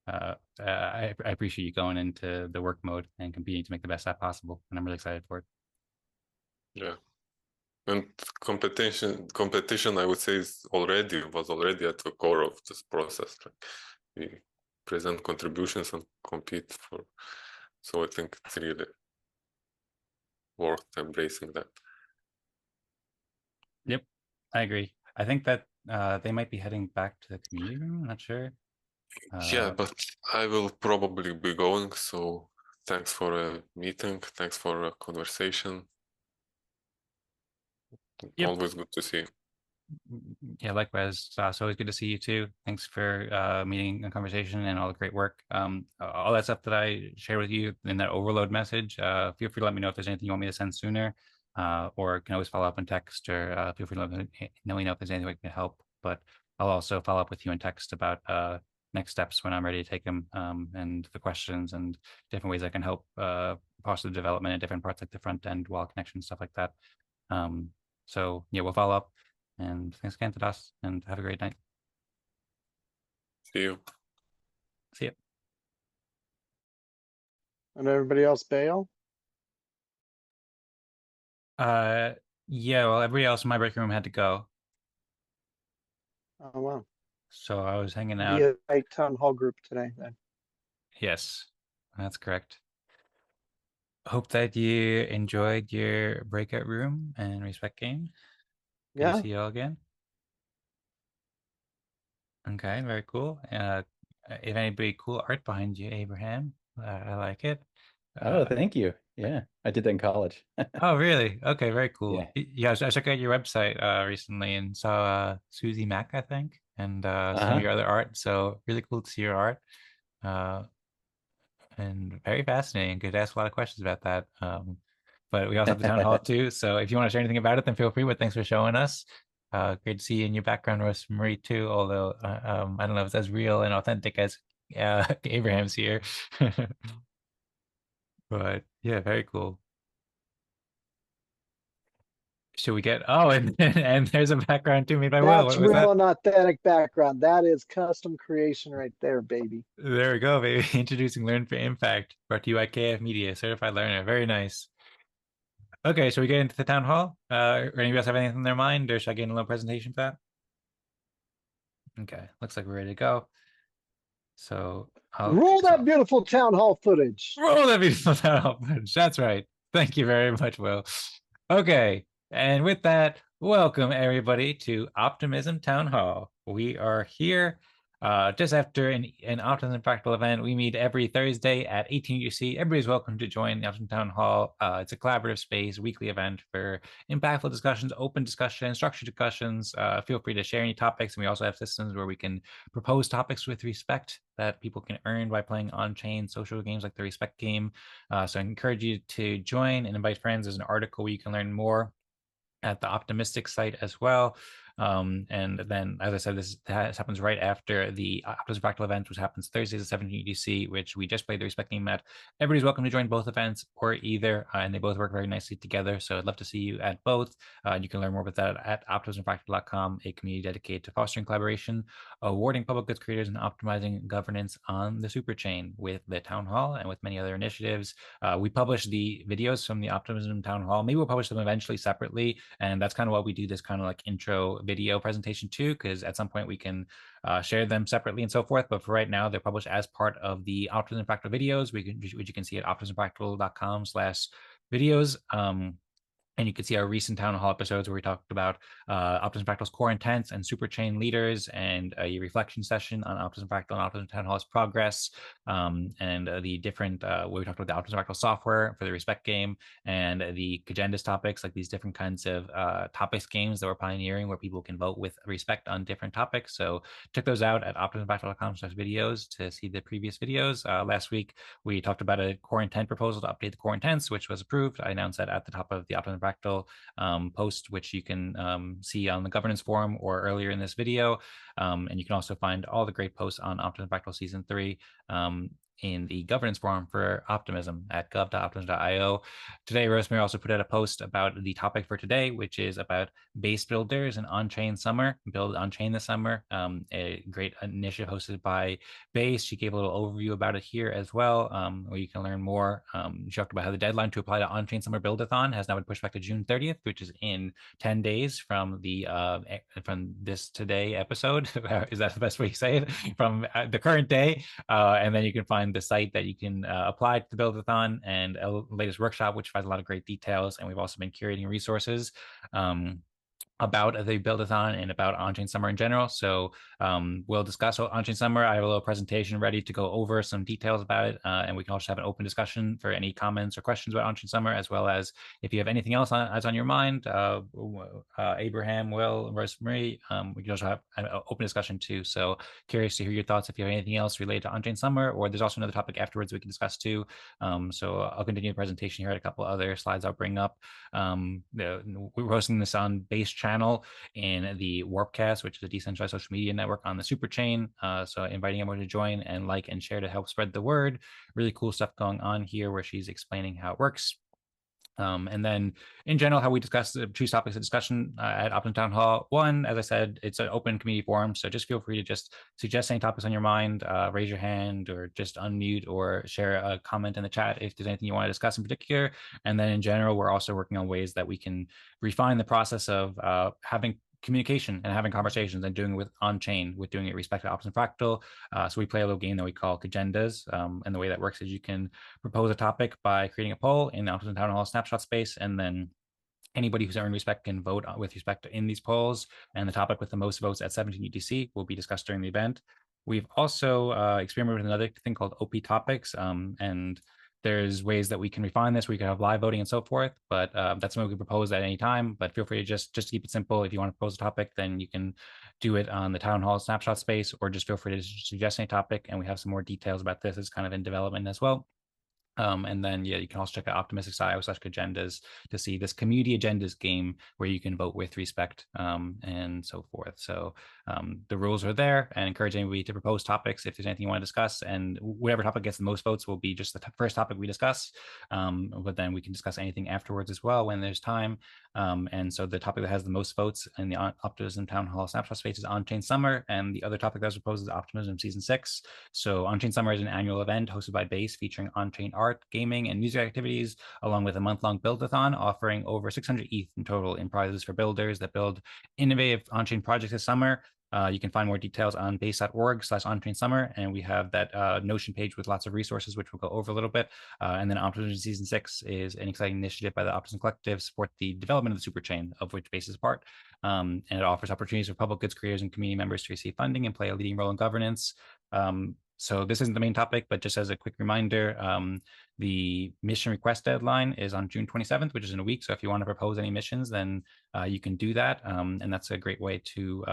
I appreciate you going into the work mode and competing to make the best app possible, and I'm really excited for it. Yeah, and competition, I would say, was already at the core of this process. Like present contributions and compete for. So I think it's really worth embracing that. Yep, I agree. I think that they might be heading back to the community room. I'm not sure. Yeah, but I will probably be going. So thanks for a meeting. Thanks for a conversation. Yep. Always good to see you. Yeah, likewise. It's always good to see you too. Thanks for meeting and conversation and all the great work. All that stuff that I shared with you in that overload message. Feel free to let me know if there's anything you want me to send sooner, or can always follow up in text, or feel free to let me know if there's anything I can help. But I'll also follow up with you in text about next steps when I'm ready to take them, and the questions and different ways I can help foster the development in different parts like the front end, wall connection, stuff like that. So yeah, we'll follow up. And thanks again, Tadas, and have a great night. See you. See you. And everybody else bail? Yeah, well, everybody else in my break room had to go, Oh, wow. so I was hanging out. Via a town hall group today then. Yes, that's correct. Hope that you enjoyed your breakout room and respect game. Good to Yeah. see you all again. Okay, very cool. If anybody cool art behind you, Abraham, I like it. Oh, thank you. Yeah, I did that in college. Oh, really? Okay, very cool. Yeah. Yeah, I checked out your website recently and saw Susie Mack, I think, and some Uh-huh. of your other art. So really cool to see your art. And very fascinating. Could ask a lot of questions about that. But we also have the town hall too. So if you want to share anything about it, then feel free. But thanks for showing us. Great to see you in your background, Rosmari too. Although I don't know if it's as real and authentic as Abraham's here. But yeah, very cool. Should we get? Oh, and there's a background too made by Will. That's What was real that? and authentic background. That is custom creation right there, baby. There we go, baby. Introducing Learn for Impact, brought to you by KF Media, certified learner. Very nice. Okay, so we get into the town hall. Or anybody else have anything in their mind, or should I get in a little presentation for that? Okay, looks like we're ready to go. So I'll Roll kick us that off. beautiful town hall footage. Roll that beautiful town hall footage. That's right. Thank you very much, Will. Okay, and with that, welcome everybody to Optimism Town Hall. We are here just after an Optimism Fractal event. We meet every Thursday at 18 UC. Everybody's welcome to join the Optimism Town Hall. It's a collaborative space, weekly event for impactful discussions, open discussions, structured discussions. Feel free to share any topics. And we also have systems where we can propose topics with respect that people can earn by playing on-chain social games like the Respect game. So I encourage you to join and invite friends. There's an article where you can learn more at the Optimistic site as well. And then, as I said, this happens right after the Optimism Fractal event, which happens Thursdays at 17 UTC, which we just played the Respect game at. Everybody's welcome to join both events or either, and they both work very nicely together. So I'd love to see you at both. You can learn more about that at optimismfractal.com, a community dedicated to fostering collaboration, awarding public goods creators, and optimizing governance on the Superchain with the town hall and with many other initiatives. We publish the videos from the Optimism Town Hall. Maybe we'll publish them eventually separately. And that's kind of what we do, this kind of like intro video presentation too, because at some point we can share them separately and so forth. But for right now, they're published as part of the Optimism Fractal videos, which you can see at optimismfractal.com/videos. And you can see our recent town hall episodes where we talked about Optimism Fractal's core intents and Superchain leaders, and a reflection session on Optimism Fractal and Optimism Town Hall's progress, and the different, where we talked about the Optimism Fractal software for the Respect game, and the agendas topics, like these different kinds of topics games that we're pioneering where people can vote with respect on different topics. So check those out at optimismfractal.com/videos to see the previous videos. Last week, we talked about a core intent proposal to update the core intents, which was approved. I announced that at the top of the Optimism Fractal post, which you can see on the governance forum or earlier in this video. And you can also find all the great posts on Optimism Fractal Season 3. in the governance forum for Optimism at gov.optimism.io. Today, Rosmari also put out a post about the topic for today, which is about base builders and Onchain Summer, build on-chain this summer, a great initiative hosted by Base. She gave a little overview about it here as well, where you can learn more. She talked about how the deadline to apply to Onchain Summer Buildathon has now been pushed back to June 30th, which is in 10 days from this today episode. Is that the best way to say it? From the current day. And then you can find the site that you can apply to the Buildathon and a latest workshop, which provides a lot of great details. And we've also been curating resources about the Buildathon and about Onchain Summer in general. So we'll discuss Onchain Summer. I have a little presentation ready to go over some details about it. And we can also have an open discussion for any comments or questions about Onchain Summer, as well as if you have anything else that's on your mind, Abraham, Will, Rosmari, we can also have an open discussion too. So curious to hear your thoughts if you have anything else related to Onchain Summer, or there's also another topic afterwards we can discuss too. So I'll continue the presentation here at a couple other slides I'll bring up. We're hosting this on Base channel in the Warpcast, which is a decentralized social media network on the Superchain. So inviting everyone to join and like and share to help spread the word. Really cool stuff going on here where she's explaining how it works. And then in general, how we discuss the two topics of discussion at Optimism Town Hall. One, as I said, it's an open community forum, so just feel free to just suggest any topics on your mind, raise your hand or just unmute or share a comment in the chat if there's anything you want to discuss in particular. And then in general, we're also working on ways that we can refine the process of having communication and having conversations and doing it with on-chain, with doing it with respect to Optimism Fractal. So we play a little game that we call agendas. And the way that works is you can propose a topic by creating a poll in the Optimism Town Hall snapshot space, and then anybody who's earned respect can vote with respect to in these polls, and the topic with the most votes at 17 UTC will be discussed during the event. We've also experimented with another thing called OP topics, and there's ways that we can refine this. We can have live voting and so forth, but that's something we can propose at any time. But feel free to just keep it simple. If you want to propose a topic, then you can do it on the Town Hall snapshot space, or just feel free to suggest any topic. And we have some more details about this. It's kind of in development as well. And then, yeah, you can also check out optimistic.io/agendas to see this community agendas game where you can vote with respect and so forth. So the rules are there, and encourage anybody to propose topics if there's anything you want to discuss. And whatever topic gets the most votes will be just the first topic we discuss. But then we can discuss anything afterwards as well when there's time. And so the topic that has the most votes in the Optimism Town Hall snapshot space is Onchain Summer, and the other topic that was proposed is Optimism Season 6. So Onchain Summer is an annual event hosted by Base featuring on-chain art, gaming, and music activities, along with a month-long buildathon offering over 600 ETH in total in prizes for builders that build innovative on-chain projects this summer. You can find more details on base.org/Onchain Summer, and we have that Notion page with lots of resources, which we'll go over a little bit. And then Optimism Season 6 is an exciting initiative by the Optimism Collective to support the development of the Superchain, of which Base is part. And it offers opportunities for public goods creators and community members to receive funding and play a leading role in governance. So this isn't the main topic, but just as a quick reminder, the mission request deadline is on June 27th, which is in a week. So if you want to propose any missions, then you can do that. And that's a great way to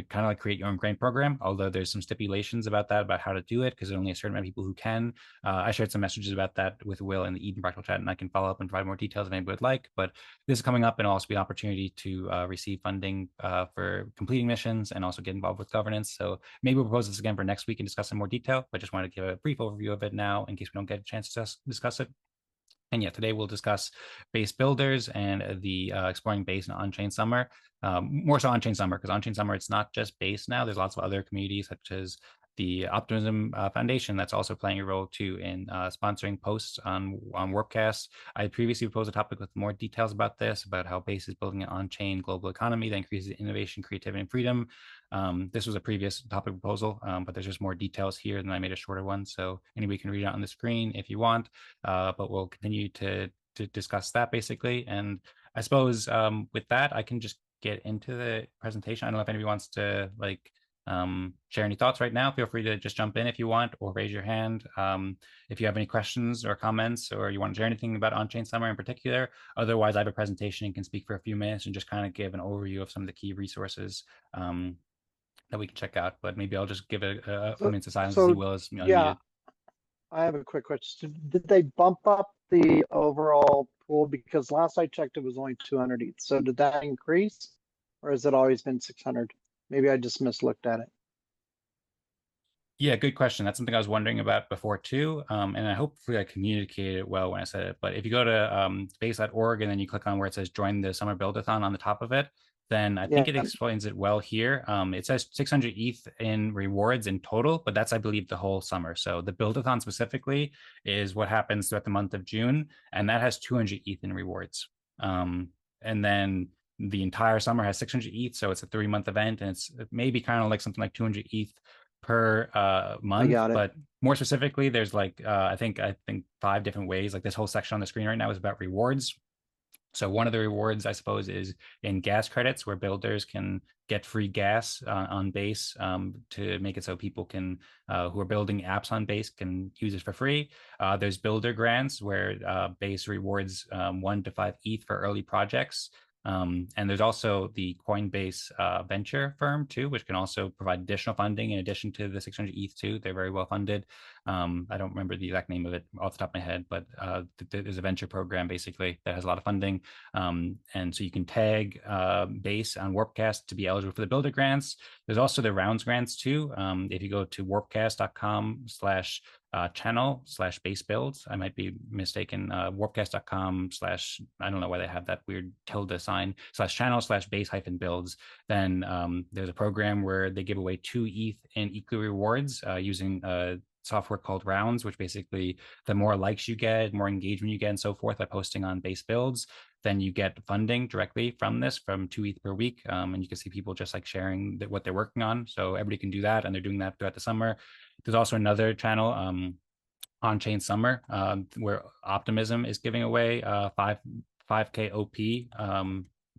kind of like create your own grant program, although there's some stipulations about that, about how to do it, because there's only a certain amount of people who can. I shared some messages about that with Will in the Eden Fractal chat, and I can follow up and provide more details if anybody would like. But this is coming up, and also be an opportunity to receive funding for completing missions and also get involved with governance. So maybe we'll propose this again for next week and discuss in more detail, but just wanted to give a brief overview of it now in case we don't get a chance to discuss it. And yeah, today we'll discuss base builders and the exploring base and Onchain Summer. More so Onchain Summer, because Onchain Summer, it's not just base now. There's lots of other communities such as the Optimism Foundation that's also playing a role too in sponsoring posts on Warpcast. I previously proposed a topic with more details about this, about how Base is building an on-chain global economy that increases innovation, creativity, and freedom. This was a previous topic proposal, but there's just more details here, and I made a shorter one, so anybody can read it on the screen if you want. But we'll continue to discuss that basically. And I suppose with that, I can just get into the presentation. I don't know if anybody wants to share any thoughts right now. Feel free to just jump in if you want, or raise your hand if you have any questions or comments, or you want to share anything about Onchain Summer in particular. Otherwise, I have a presentation and can speak for a few minutes and just kind of give an overview of some of the key resources that we can check out. But maybe I'll just give a few minutes of silence as Will is unmuted. Yeah, I have a quick question. Did they bump up the overall pool? Because last I checked, it was only 200 ETH. So did that increase, or has it always been 600? Maybe I just mislooked at it. Yeah, good question. That's something I was wondering about before too. And I hopefully I communicated it well when I said it. But if you go to base.org and then you click on where it says join the Summer Buildathon on the top of it, then I think Yeah. it explains it well here. It says 600 ETH in rewards in total, but that's, I believe, the whole summer. So the Buildathon specifically is what happens throughout the month of June, and that has 200 ETH in rewards. And then the entire summer has 600 ETH, so it's a 3-month event, and it's maybe kind of like something like 200 ETH per month. got it. But more specifically, there's like I think 5 different ways. Like this whole section on the screen right now is about rewards. So one of the rewards, I suppose, is in gas credits, where builders can get free gas on Base to make it so people can who are building apps on Base can use it for free. There's builder grants, where Base rewards 1 to 5 ETH for early projects. And there's also the Coinbase Venture firm too, which can also provide additional funding in addition to the 600 ETH too. They're very well funded. I don't remember the exact name of it off the top of my head, but there's a venture program basically that has a lot of funding. And so you can tag Base on Warpcast to be eligible for the builder grants. There's also the rounds grants too. If you go to warpcast.com/channel/base builds, I might be mistaken, warpcast.com/ I don't know why they have that weird tilde sign /channel/base-builds, then there's a program where they give away 2 ETH in equal rewards using software called Rounds, which basically the more likes you get, more engagement you get, and so forth by posting on Base builds, then you get funding directly from this, from 2 ETH per week. And you can see people just like sharing what they're working on. So everybody can do that, and they're doing that throughout the summer. There's also another channel, Onchain Summer, where Optimism is giving away 5K OP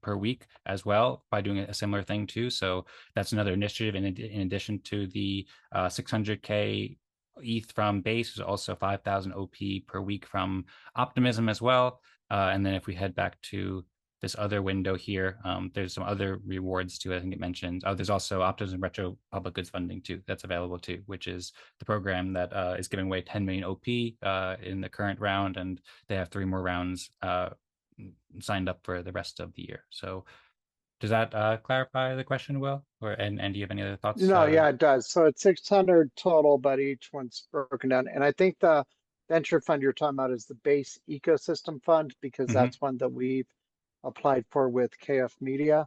per week as well by doing a similar thing too. So that's another initiative in addition to the 600K ETH from Base. There's also 5,000 OP per week from Optimism as well. And then if we head back to this other window here, there's some other rewards too. I think it mentions, there's also Optimism Retro Public Goods funding too. That's available too, which is the program that is giving away 10 million OP in the current round. And they have 3 more rounds signed up for the rest of the year. So does that clarify the question, Will? And do you have any other thoughts? Yeah, it does. So it's 600 total, but each one's broken down. And I think the venture fund you're talking about is the Base Ecosystem Fund, because that's one that we've applied for with KF Media.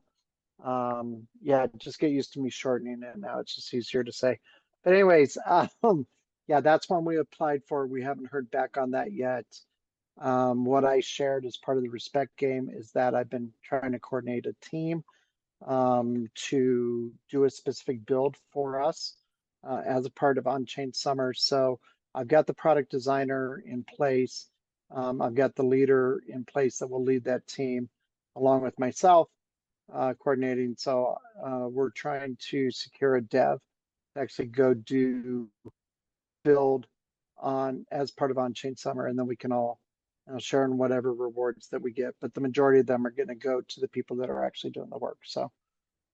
Just get used to me shortening it now. It's just easier to say. But anyways, that's one we applied for. We haven't heard back on that yet. What I shared as part of the respect game is that I've been trying to coordinate a team to do a specific build for us as a part of Onchain Summer. So I've got the product designer in place. I've got the leader in place that will lead that team along with myself coordinating. So we're trying to secure a dev to actually go do build on as part of Onchain Summer, and then we can all share in whatever rewards that we get. But the majority of them are going to go to the people that are actually doing the work. So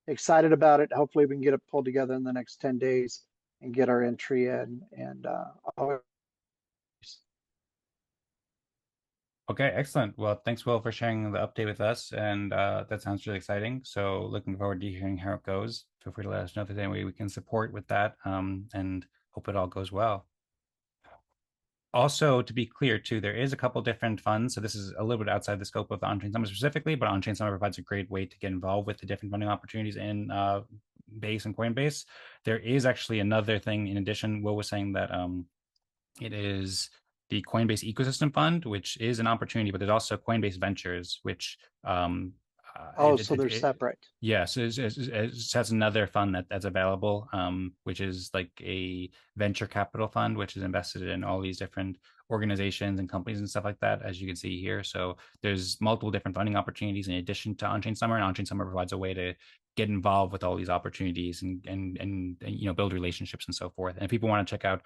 excited about it. Hopefully we can get it pulled together in the next 10 days and get our entry in. And Okay, excellent. Well, thanks, Will, for sharing the update with us. And that sounds really exciting. So looking forward to hearing how it goes. Feel free to let us know if there's any way we can support with that, and hope it all goes well. Also, to be clear too, there is a couple different funds. So this is a little bit outside the scope of the Onchain Summer specifically, but Onchain Summer provides a great way to get involved with the different funding opportunities in Base and Coinbase. There is actually another thing in addition. Will was saying that it is the Coinbase Ecosystem Fund, which is an opportunity, but there's also Coinbase Ventures, which so they're separate. Yes, that's another fund that's available, which is like a venture capital fund, which is invested in all these different organizations and companies and stuff like that, as you can see here. So there's multiple different funding opportunities in addition to Onchain Summer, and Onchain Summer provides a way to get involved with all these opportunities and build relationships and so forth. And if people want to check out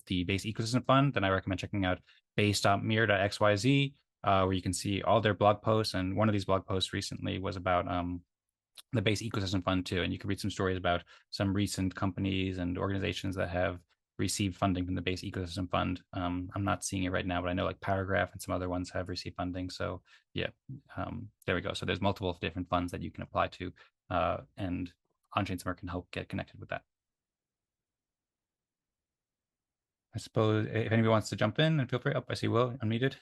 the Base Ecosystem Fund, then I recommend checking out Base.mirror.xyz, where you can see all their blog posts. And one of these blog posts recently was about the Base Ecosystem Fund too. And you can read some stories about some recent companies and organizations that have received funding from the Base Ecosystem Fund. I'm not seeing it right now, but I know like Paragraph and some other ones have received funding. So there we go. So there's multiple different funds that you can apply to, and Onchain Summer can help get connected with that. I suppose if anybody wants to jump in, and feel free. Oh, I see Will unmuted.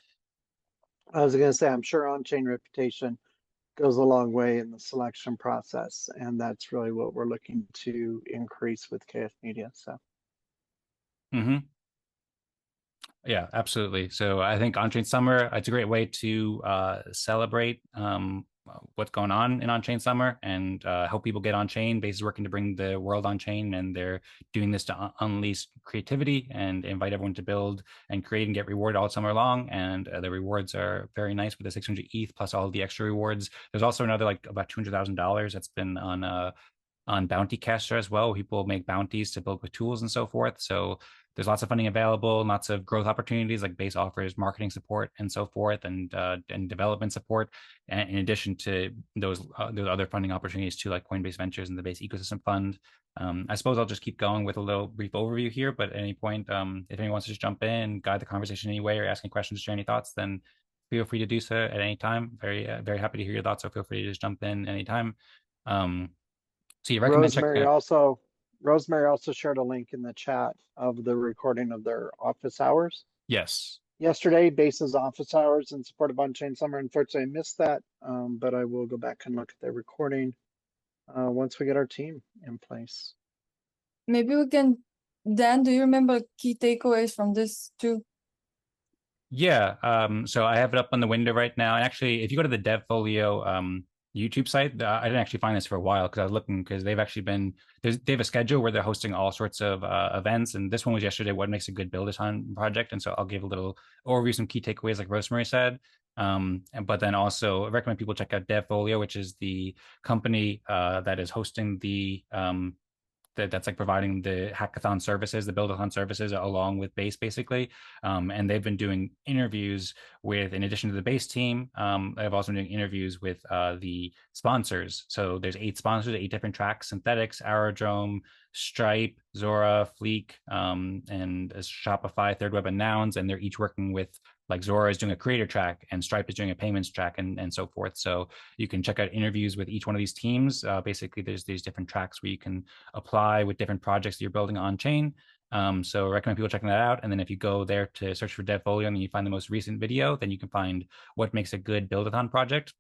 I was going to say, I'm sure on-chain reputation goes a long way in the selection process, and that's really what we're looking to increase with KF Media. So. Mm-hmm. Yeah, absolutely. So I think Onchain Summer, it's a great way to celebrate what's going on in Onchain Summer and help people get on chain. Base is working to bring the world on chain, and they're doing this to unleash creativity and invite everyone to build and create and get rewarded all summer long. And the rewards are very nice with the 600 ETH plus all the extra rewards. There's also another like about $200,000 that's been on Bounty Caster as well. People make bounties to build with tools and so forth. So there's lots of funding available, lots of growth opportunities. Like Base offers marketing support and so forth, and development support. And in addition to those other funding opportunities too, like Coinbase Ventures and the Base Ecosystem Fund. I suppose I'll just keep going with a little brief overview here. But at any point, if anyone wants to just jump in, guide the conversation in any way, or ask any questions, share any thoughts, then feel free to do so at any time. Very happy to hear your thoughts. So feel free to just jump in anytime. So you recommend Rosmari also shared a link in the chat of the recording of their office hours. Yes. Yesterday, Base's office hours in support of Onchain Summer. Unfortunately, I missed that, but I will go back and look at the recording once we get our team in place. Maybe we can, Dan, do you remember key takeaways from this too? Yeah, so I have it up on the window right now. And actually, if you go to the DevFolio YouTube site, I didn't actually find this for a while because I was looking, because they've actually been, they have a schedule where they're hosting all sorts of events. And this one was yesterday, what makes a good Buildathon project. And so I'll give a little overview, some key takeaways like Rosmari said. But then also I recommend people check out DevFolio, which is the company that is hosting the that's like providing the hackathon services, the Buildathon services, along with Base, basically. And they've been doing interviews with, in addition to the Base team, they've also been doing interviews with the sponsors. So there's 8 sponsors, 8 different tracks: Synthetics, Aerodrome, Stripe, Zora, Fleek, and Shopify, Third Web, and Nouns. And they're each working with, like Zora is doing a creator track and Stripe is doing a payments track, and so forth. So you can check out interviews with each one of these teams. Basically, there's these different tracks where you can apply with different projects that you're building on chain. So I recommend people checking that out. And then if you go there to search for DevFolio and you find the most recent video, then you can find what makes a good Buildathon project.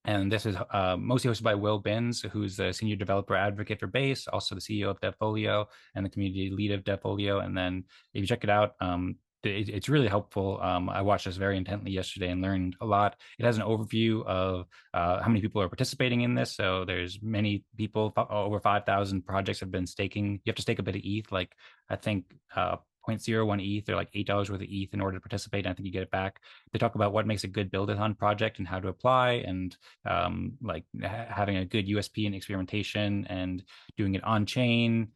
And this is mostly hosted by Will Binns, who's the senior developer advocate for Base, also the CEO of DevFolio and the community lead of DevFolio. And then if you check it out, it's really helpful. I watched this very intently yesterday and learned a lot. It has an overview of how many people are participating in this. So there's many people, over 5,000 projects have been staking. You have to stake a bit of ETH, like I think 0.01 ETH, or like $8 worth of ETH in order to participate. And I think you get it back. They talk about what makes a good Buildathon project and how to apply, and like having a good USP and experimentation, and doing it on chain,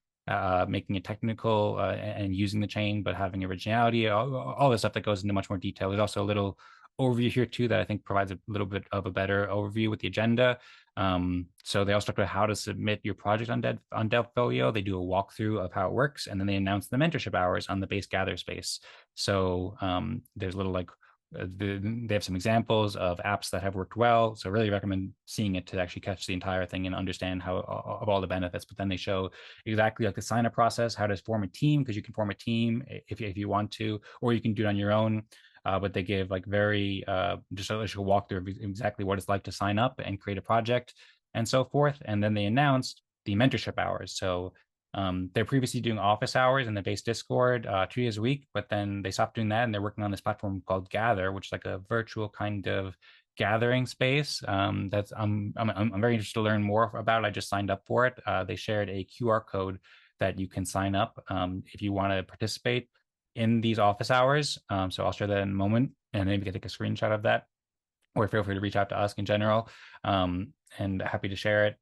making it technical and using the chain, but having originality, all the stuff that goes into much more detail. There's also a little overview here too that I think provides a little bit of a better overview with the agenda. So they also talk about how to submit your project on DevFolio. They do a walkthrough of how it works, and then they announce the mentorship hours on the Base Gather space. So there's a little like they have some examples of apps that have worked well. So really recommend seeing it to actually catch the entire thing and understand how of all the benefits. But then they show exactly like the sign up process, how to form a team, because you can form a team if you want to, or you can do it on your own. But they give like very just a walkthrough of exactly what it's like to sign up and create a project and so forth. And then they announced the mentorship hours. So they're previously doing office hours in the Base Discord 2 days a week, but then they stopped doing that, and they're working on this platform called Gather, which is like a virtual kind of gathering space. That's I'm very interested to learn more about. I just signed up for it. They shared a QR code that you can sign up if you want to participate in these office hours. So I'll share that in a moment, and maybe you can take a screenshot of that, or feel free to reach out to us in general, and happy to share it.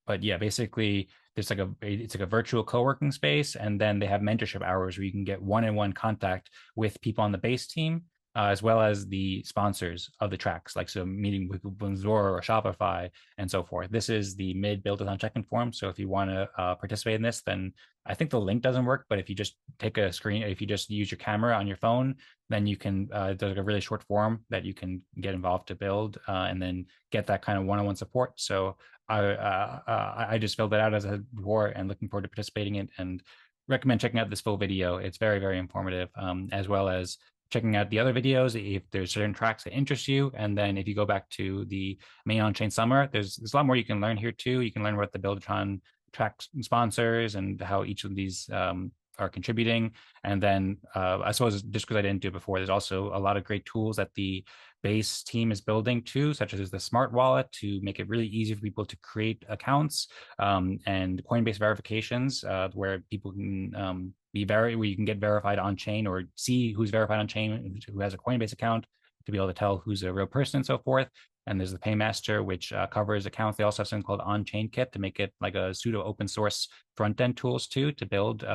But yeah, basically it's like a virtual co-working space, and then they have mentorship hours where you can get one-on-one contact with people on the Base team, as well as the sponsors of the tracks, like so meeting with Zora or Shopify and so forth. This is the Mid-Buildathon check-in form. So if you want to participate in this, then I think the link doesn't work, but if you just take a screen, if you just use your camera on your phone, then you can, there's like a really short form that you can get involved to build and then get that kind of one-on-one support. So I just filled it out as I said before, and looking forward to participating in it, and recommend checking out this full video. It's very, very informative, as well as checking out the other videos if there's certain tracks that interest you. And then if you go back to the main Onchain Summer, there's a lot more you can learn here too. You can learn about the Buildathon track sponsors and how each of these are contributing. And then I suppose just because I didn't do it before, there's also a lot of great tools that the Base team is building too, such as the smart wallet to make it really easy for people to create accounts, and Coinbase verifications, where people can where you can get verified on chain or see who's verified on chain, who has a Coinbase account, to be able to tell who's a real person and so forth. And there's the Paymaster, which covers accounts. They also have something called Onchain Kit to make it like a pseudo open source front end tools too to build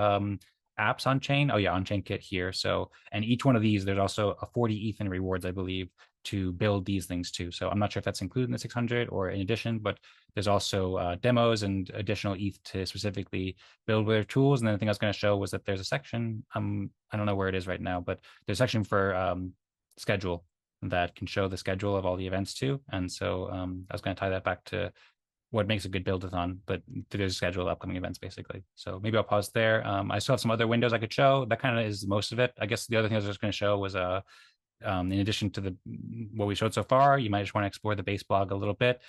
apps on chain. Oh yeah, Onchain Kit here. So, and each one of these, there's also a 40 ETH in rewards, I believe, to build these things too. So I'm not sure if that's included in the 600 or in addition, but there's also demos and additional ETH to specifically build with their tools. And then the thing I was going to show was that there's a section, I don't know where it is right now, but there's a section for schedule that can show the schedule of all the events too. And so I was going to tie that back to what makes a good build-a-thon, but there's a schedule of upcoming events basically. So maybe I'll pause there. I still have some other windows I could show. That kind of is most of it. I guess the other thing I was just going to show was in addition to what we showed so far, you might just want to explore the base blog a little bit.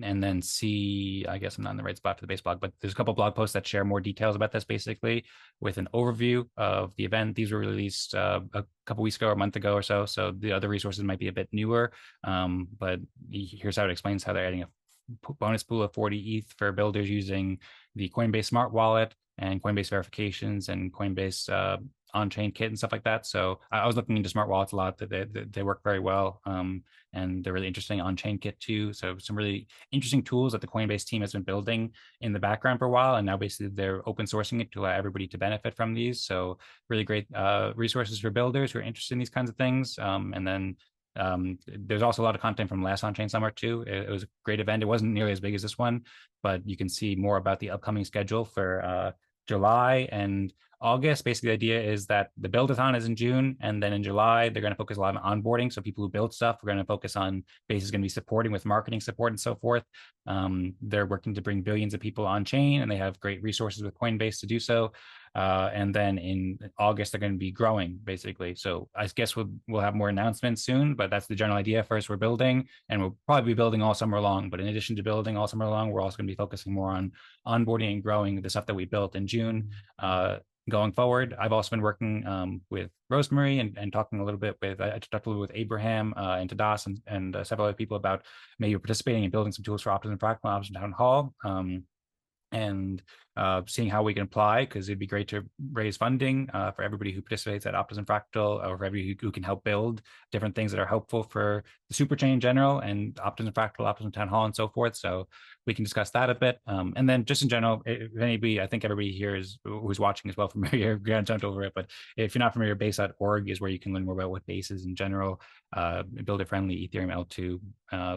And then see, I guess I'm not in the right spot for the base blog, but there's a couple blog posts that share more details about this basically with an overview of the event. These were released a couple weeks ago or a month ago or so. So the other resources might be a bit newer, but here's how it explains how they're adding a bonus pool of 40 ETH for builders using the Coinbase Smart Wallet and Coinbase verifications and Coinbase on-chain kit and stuff like that. So I was looking into smart wallets a lot. They work very well, and they're really interesting. On-chain kit too. So some really interesting tools that the Coinbase team has been building in the background for a while, and now basically they're open sourcing it to allow everybody to benefit from these. So really great resources for builders who are interested in these kinds of things. And then there's also a lot of content from last Onchain Summer too. It was a great event. It wasn't nearly as big as this one, but you can see more about the upcoming schedule for July and August. Basically, the idea is that the Buildathon is in June, and then in July, they're going to focus a lot on onboarding. So people who build stuff, we're going to focus on Base is going to be supporting with marketing support and so forth. They're working to bring billions of people on chain, and they have great resources with Coinbase to do so. And then in August, they're going to be growing basically. So I guess we'll have more announcements soon, but that's the general idea. First, we're building, and we'll probably be building all summer long. But in addition to building all summer long, we're also going to be focusing more on onboarding and growing the stuff that we built in June. Going forward, I've also been working with Rosmari and talking a little bit with, I talked a little with Abraham and Tadas and several other people about maybe participating and building some tools for Optimism Fractal and Optimism Town Hall. And seeing how we can apply, because it'd be great to raise funding for everybody who participates at Optimism Fractal, or for everybody who can help build different things that are helpful for the Superchain in general and Optimism Fractal, Optimism Town Hall, and so forth. So we can discuss that a bit. And then just in general, if anybody, I think everybody here who's watching as well familiar, we're going to jump over it, but if you're not familiar, Base.org is where you can learn more about what Base is in general. Builder-friendly Ethereum L2,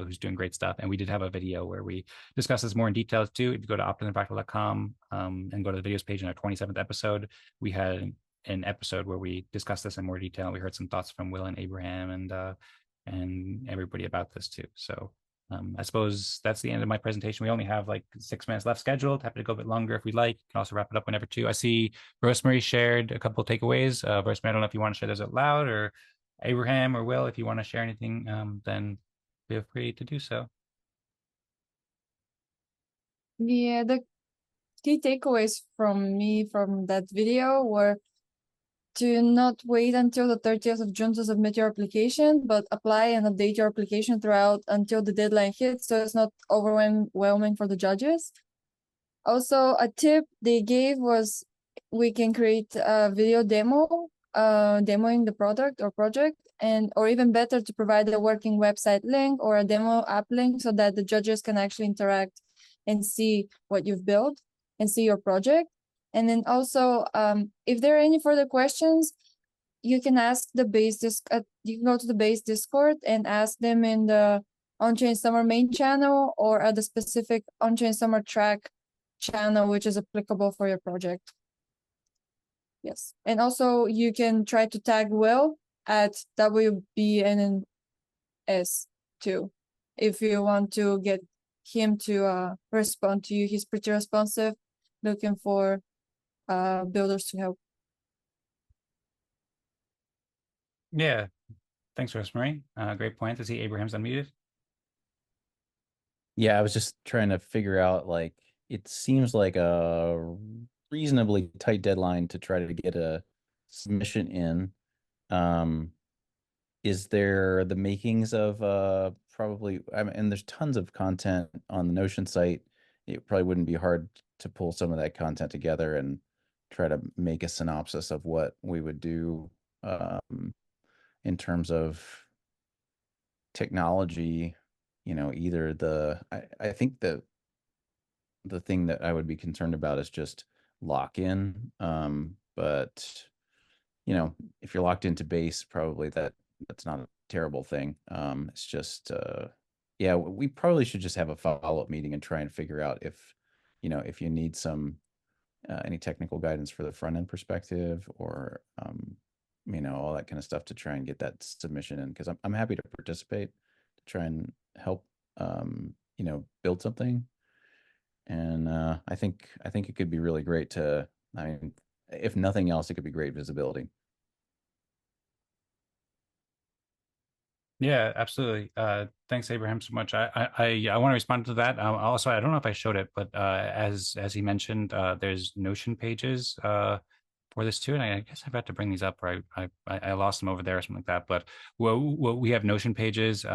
who's doing great stuff. And we did have a video where we discuss this more in detail too. If you go to optimismfractal.com and go to the videos page in our 27th episode, we had an episode where we discussed this in more detail. We heard some thoughts from Will and Abraham and everybody about this too. So I suppose that's the end of my presentation. We only have like 6 minutes left scheduled. Happy to go a bit longer if we'd like. You can also wrap it up whenever too. I see Rosmari shared a couple of takeaways. Rosmari, I don't know if you want to share those out loud, or Abraham or Will, if you want to share anything, then feel free to do so. Yeah, the key takeaways from me from that video were to not wait until the 30th of June to submit your application, but apply and update your application throughout until the deadline hits, so it's not overwhelming for the judges. Also, a tip they gave was we can create a video demo, demoing the product or project, or even better, to provide a working website link or a demo app link so that the judges can actually interact and see what you've built and see your project. And then also, if there are any further questions, you can ask the Base you can go to the Base Discord and ask them in the Onchain Summer main channel or at the specific Onchain Summer track channel, which is applicable for your project. Yes, and also you can try to tag Will at WBNNS too, if you want to get him to respond to you. He's pretty responsive, looking for builders to help. Yeah, thanks, Rosmari. Great point. To see Abraham's unmuted. Yeah, I was just trying to figure out, like, it seems like a reasonably tight deadline to try to get a submission in. Is there the makings of probably, I mean, and there's tons of content on the Notion site. It probably wouldn't be hard to pull some of that content together and try to make a synopsis of what we would do in terms of technology. Either I think the thing that I would be concerned about is just lock-in. But if you're locked into Base, probably that's not a terrible thing. It's just yeah, we probably should just have a follow-up meeting and try and figure out if you need some any technical guidance for the front end perspective, or all that kind of stuff to try and get that submission in, because I'm happy to participate to try and help build something. And I think it could be really great to, I mean, if nothing else, it could be great visibility. Yeah, absolutely. Thanks, Abraham, so much. I want to respond to that. Also, I don't know if I showed it, but as he mentioned, there's Notion pages for this too, and I guess I've got to bring these up, or I lost them over there or something like that. But we have Notion pages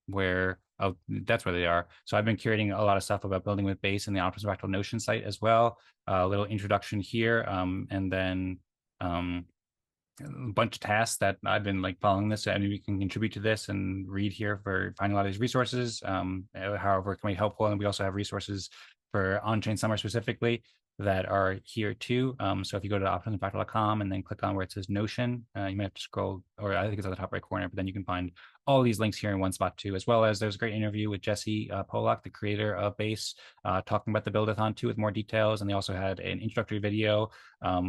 where that's where they are. So I've been curating a lot of stuff about building with Base in the Optimism Fractal Notion site as well. A little introduction here, and then a bunch of tasks that I've been like following this, and we can contribute to this and read here for finding a lot of these resources. However, it can be helpful, and we also have resources for Onchain Summer specifically that are here too. So if you go to optimismfractal.com and then click on where it says Notion, you might have to scroll, or I think it's on the top right corner, but then you can find all these links here in one spot too, as well as there's a great interview with Jesse Polak, the creator of Base, talking about the Buildathon too with more details. And they also had an introductory video a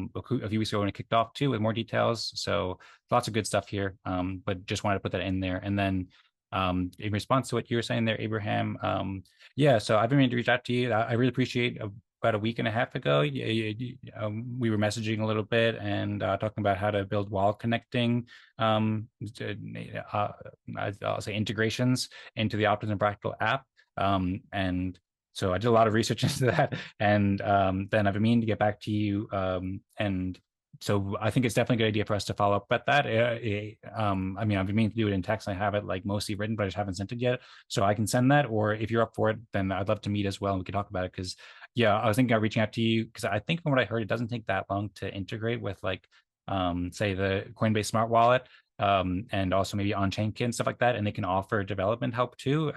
few weeks ago when it kicked off too with more details. So lots of good stuff here, but just wanted to put that in there. And then in response to what you were saying there, Abraham, yeah, so I've been meaning to reach out to you. I really appreciate about a week and a half ago, we were messaging a little bit and talking about how to build wall connecting, I'll say integrations into the Optimism Fractal app. And so I did a lot of research into that, and then I've been meaning to get back to you. And so I think it's definitely a good idea for us to follow up at that. I mean, I've been meaning to do it in text. I have it like mostly written, but I just haven't sent it yet. So I can send that, or if you're up for it, then I'd love to meet as well, and we can talk about it. Because yeah, I was thinking of reaching out to you because I think from what I heard, it doesn't take that long to integrate with like, say the Coinbase Smart Wallet, and also maybe on-chain kit and stuff like that, and they can offer development help too.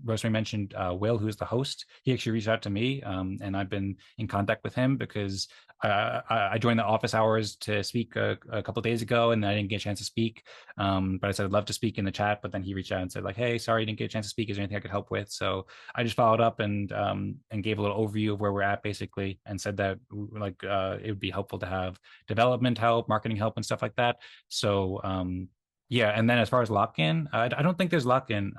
Rosmari mentioned Will, who's the host. He actually reached out to me, and I've been in contact with him because I joined the office hours to speak a couple of days ago, and I didn't get a chance to speak. But I said I'd love to speak in the chat, but then he reached out and said like, "Hey, sorry, I didn't get a chance to speak. Is there anything I could help with?" So I just followed up and gave a little overview of where we're at basically, and said that like it would be helpful to have development help, marketing help, and stuff like that. So yeah, and then as far as lock-in, I don't think there's lock-in.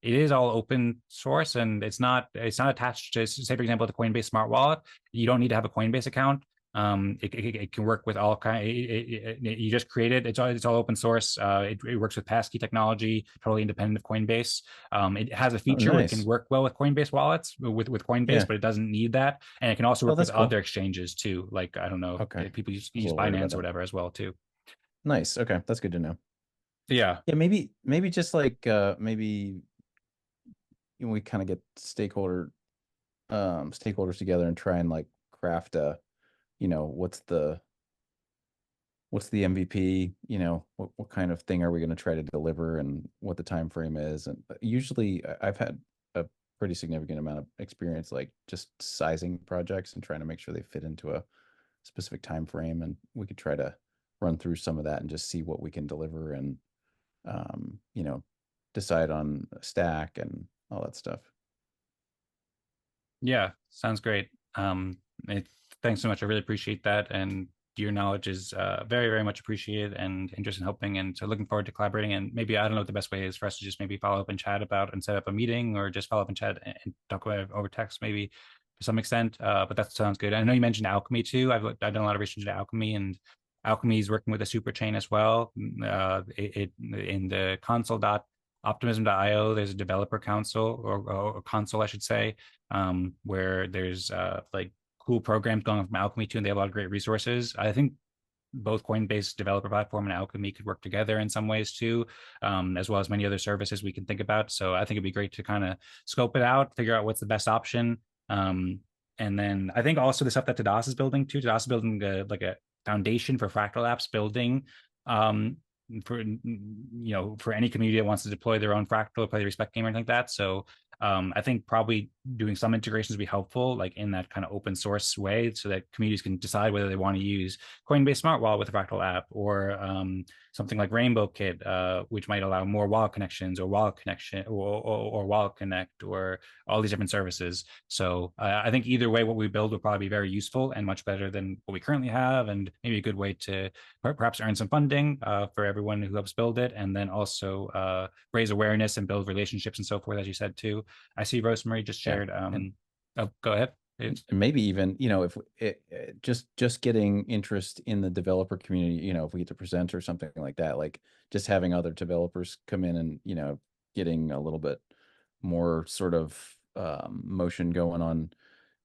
It is all open source, and it's not attached to, say, for example, the Coinbase Smart Wallet. You don't need to have a Coinbase account. It can work with all kind. You just create it. It's all open source. It works with passkey technology, totally independent of Coinbase. It has a feature where it can work well with Coinbase wallets with Coinbase, but it doesn't need that, and it can also work with other exchanges too. Like I don't know, people use Binance or whatever as well too. Nice. Okay, that's good to know. Yeah. Maybe just like maybe we kind of get stakeholders together and try and like craft a, what's the MVP, what kind of thing are we going to try to deliver, and what the time frame is. And usually I've had a pretty significant amount of experience like just sizing projects and trying to make sure they fit into a specific time frame, and we could try to run through some of that and just see what we can deliver, and decide on a stack and all that stuff. Yeah, sounds great. Thanks so much. I really appreciate that, and your knowledge is very, very much appreciated and interest in helping. And so looking forward to collaborating. And maybe I don't know what the best way is for us to just maybe follow up and chat about and set up a meeting, or just follow up and chat and talk about it over text maybe. to some extent, but that sounds good. I know you mentioned Alchemy too. I've done a lot of research into Alchemy, and Alchemy is working with a Superchain as well. In the console.optimism.io, there's a developer council or console, I should say, where there's like cool programs going on from Alchemy too, and they have a lot of great resources. I think both Coinbase developer platform and Alchemy could work together in some ways too, as well as many other services we can think about. So I think it'd be great to kind of scope it out, figure out what's the best option. And then I think also the stuff that Tadas is building too. Tadas is building like a foundation for Fractal apps building, for for any community that wants to deploy their own Fractal or play the respect game or anything like that. So I think probably doing some integrations would be helpful, like in that kind of open source way, so that communities can decide whether they want to use Coinbase Smart Wallet with a Fractal app, or something like Rainbow Kit, which might allow more wallet connections, or wallet connection, or wallet connect, or all these different services. So I think either way, what we build will probably be very useful and much better than what we currently have, and maybe a good way to perhaps earn some funding for everyone who helps build it, and then also raise awareness and build relationships and so forth, as you said too. I see Rosmari just shared. Oh, go ahead. Maybe even, if just getting interest in the developer community, if we get to present or something like that, like just having other developers come in and, getting a little bit more sort of motion going on.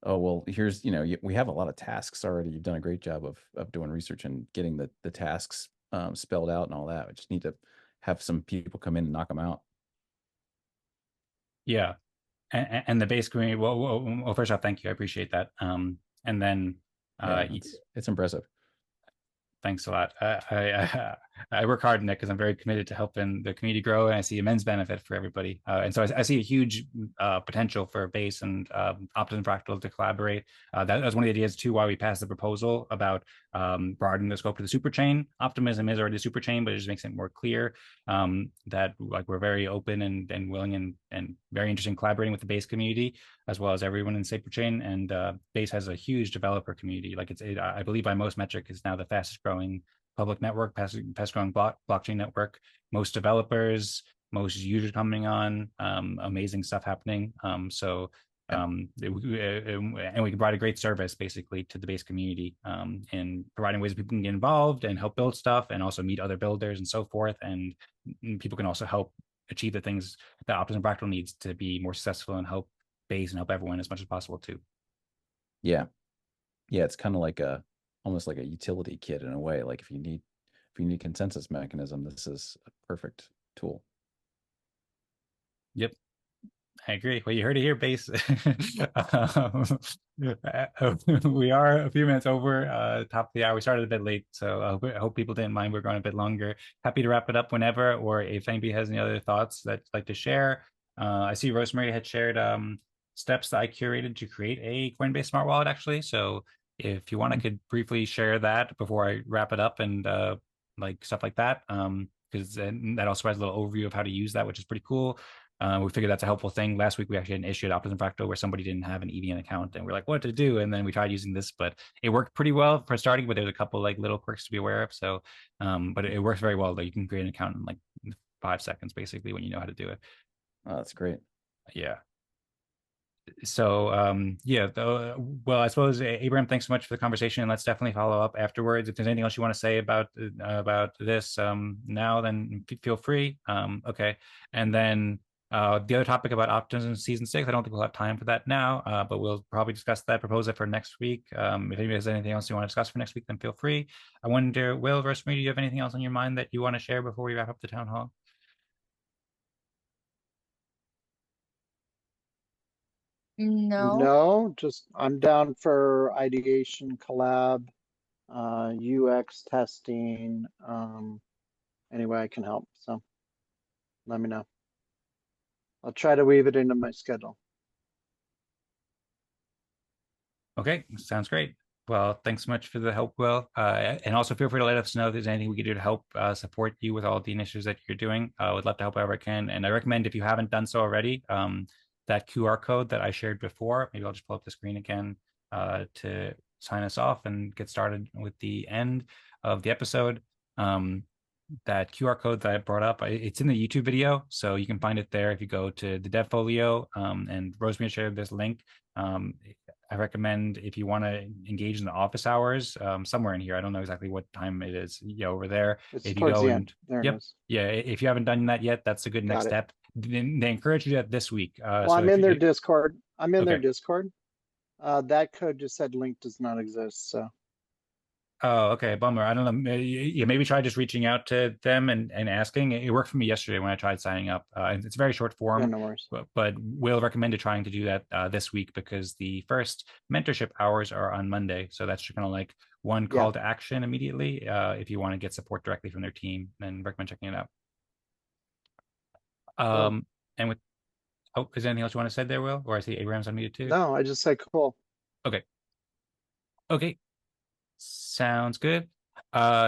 Oh, well, here's, we have a lot of tasks already. You've done a great job of doing research and getting the tasks spelled out and all that. We just need to have some people come in and knock them out. Yeah. And the base community, well, first off, thank you. I appreciate that. And then it's impressive. Thanks a lot. I work hard in it because I'm very committed to helping the community grow, and I see immense benefit for everybody. And so I see a huge potential for Base and Optimism Fractal to collaborate. That was one of the ideas too why we passed the proposal about broadening the scope to the Superchain. Optimism is already a Superchain, but it just makes it more clear that like we're very open and willing and very interested in collaborating with the Base community as well as everyone in Superchain. And Base has a huge developer community. Like I believe by most metric is now the fastest growing public network, fast growing blockchain network. Most developers, most users coming on, amazing stuff happening. And we can provide a great service basically to the Base community in providing ways people can get involved and help build stuff, and also meet other builders and so forth. And people can also help achieve the things that Optimism Fractal needs to be more successful and help Base and help everyone as much as possible too. Yeah, it's kind of like almost like a utility kit in a way. Like if you need consensus mechanism, this is a perfect tool. Yep, I agree. Well, you heard it here, Base. We are a few minutes over top of the hour. We started a bit late, so I hope people didn't mind. We're going a bit longer. Happy to wrap it up whenever, or if anybody has any other thoughts that you'd like to share. I see Rosmari had shared steps that I curated to create a Coinbase Smart Wallet, actually. So if you want, I could briefly share that before I wrap it up, and like stuff like that, because that also provides a little overview of how to use that, which is pretty cool. We figured that's a helpful thing. Last week, we actually had an issue at Optimism Fractal where somebody didn't have an EVN account, and we're like, what to do? And then we tried using this, but it worked pretty well for starting, but there's a couple like little quirks to be aware of. So, but it works very well. Like you can create an account in like 5 seconds, basically, when you know how to do it. Oh, that's great. Yeah. So well, I suppose Abraham, thanks so much for the conversation, and let's definitely follow up afterwards. If there's anything else you want to say about this now, then feel free. Okay, and then the other topic about Optimism Season 6, I don't think we'll have time for that now, but we'll probably discuss that, propose it for next week. If anybody has anything else you want to discuss for next week, then feel free. I wonder, Will, Rosmari, do you have anything else on your mind that you want to share before we wrap up the town hall? No. Just I'm down for ideation, collab, UX testing, any way I can help. So let me know. I'll try to weave it into my schedule. Okay, sounds great. Well, thanks so much for the help, Will. And also feel free to let us know if there's anything we can do to help support you with all the initiatives that you're doing. I would love to help however I can. And I recommend, if you haven't done so already, that QR code that I shared before, maybe I'll just pull up the screen again to sign us off and get started with the end of the episode. That QR code that I brought up, it's in the YouTube video, so you can find it there if you go to the DevFolio, and Rosmari shared this link. I recommend if you want to engage in the office hours, somewhere in here, I don't know exactly what time it is, over there. It's If you towards go the and end. There it yep, is. yeah, if you haven't done that yet, that's a good next Got it. step. They encourage you that this week. Well, So I'm if in their you- Discord. I'm in their Okay. Discord. That code just said link does not exist. So Oh, okay, bummer. I don't know. Yeah, maybe try just reaching out to them and asking. It worked for me yesterday when I tried signing up. And it's a very short yeah, form, no worries. but we'll recommend trying to do that this week because the first mentorship hours are on Monday. So that's just kind of like one call to action immediately. If you want to get support directly from their team, then recommend checking it out. Cool. And with is there anything else you want to say there, Will? Or I see Abraham's unmuted too. No, I just said cool. Okay. Sounds good.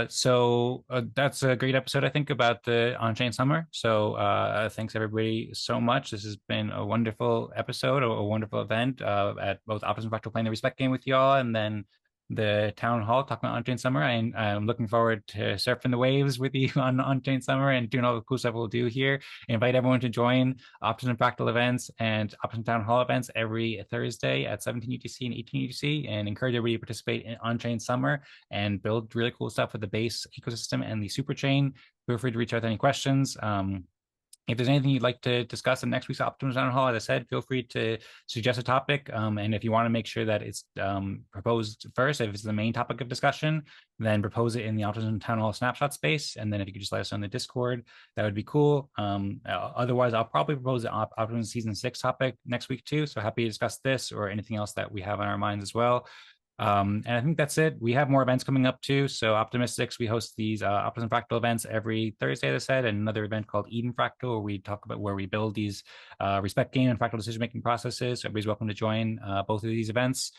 So that's a great episode, I think, about the Onchain Summer. So thanks everybody so much. This has been a wonderful episode, a wonderful event at both Optimism Fractal playing the Respect game with y'all, and then the Town Hall talking about Onchain Summer. And I'm looking forward to surfing the waves with you on Onchain Summer and doing all the cool stuff we'll do here. Invite everyone to join Optimism Fractal events and Optimism Town Hall events every Thursday at 17 UTC and 18 UTC, and encourage everybody to participate in Onchain Summer and build really cool stuff with the Base ecosystem and the Superchain. Feel free to reach out with any questions. If there's anything you'd like to discuss in next week's Optimism Town Hall, as I said, feel free to suggest a topic. And if you want to make sure that it's proposed first, if it's the main topic of discussion, then propose it in the Optimism Town Hall snapshot space. And then if you could just let us know in the Discord, that would be cool. Otherwise, I'll probably propose the Optimism Season 6 topic next week too. So happy to discuss this or anything else that we have on our minds as well. And I think that's it. We have more events coming up too. So Optimistics, we host these Optimism Fractal events every Thursday, as I said, and another event called Eden Fractal, where we talk about where we build these respect game and fractal decision-making processes. So everybody's welcome to join both of these events.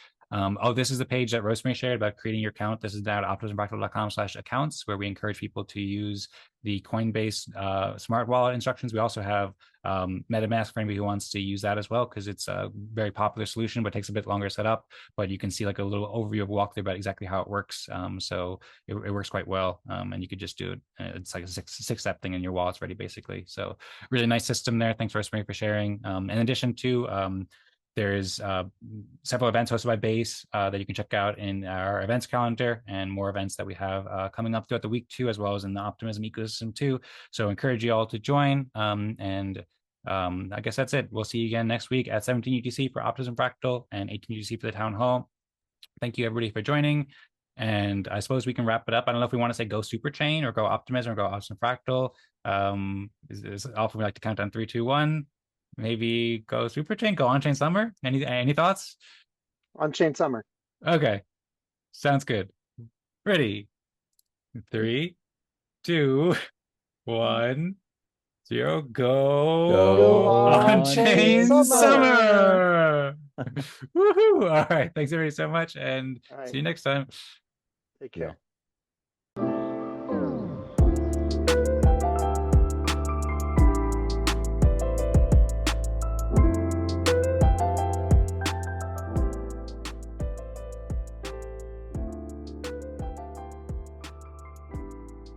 This is the page that Rosmari shared about creating your account. This is down at optimismfractal.com/accounts, where we encourage people to use the Coinbase smart wallet instructions. We also have MetaMask for anybody who wants to use that as well, because it's a very popular solution, but takes a bit longer to set up. But you can see like a little overview of walkthrough about exactly how it works. So it works quite well, and you could just do it. It's like a six-step thing, and your wallet's ready basically. So really nice system there. Thanks, Rosmari, for sharing. In addition to there's several events hosted by Base that you can check out in our events calendar, and more events that we have coming up throughout the week too, as well as in the Optimism ecosystem too. So encourage you all to join. I guess that's it. We'll see you again next week at 17 UTC for Optimism Fractal and 18 UTC for the Town Hall. Thank you everybody for joining. And I suppose we can wrap it up. I don't know if we want to say go Superchain or go Optimism or go Optimism Fractal. Often we like to count down 3, 2, 1. Maybe go Superchain, go Onchain Summer. Any thoughts? Onchain Summer. Okay. Sounds good. Ready. 3, 2, 1, 0. Go Onchain Summer. Woohoo! All right. Thanks everybody so much, and see you next time. Take care.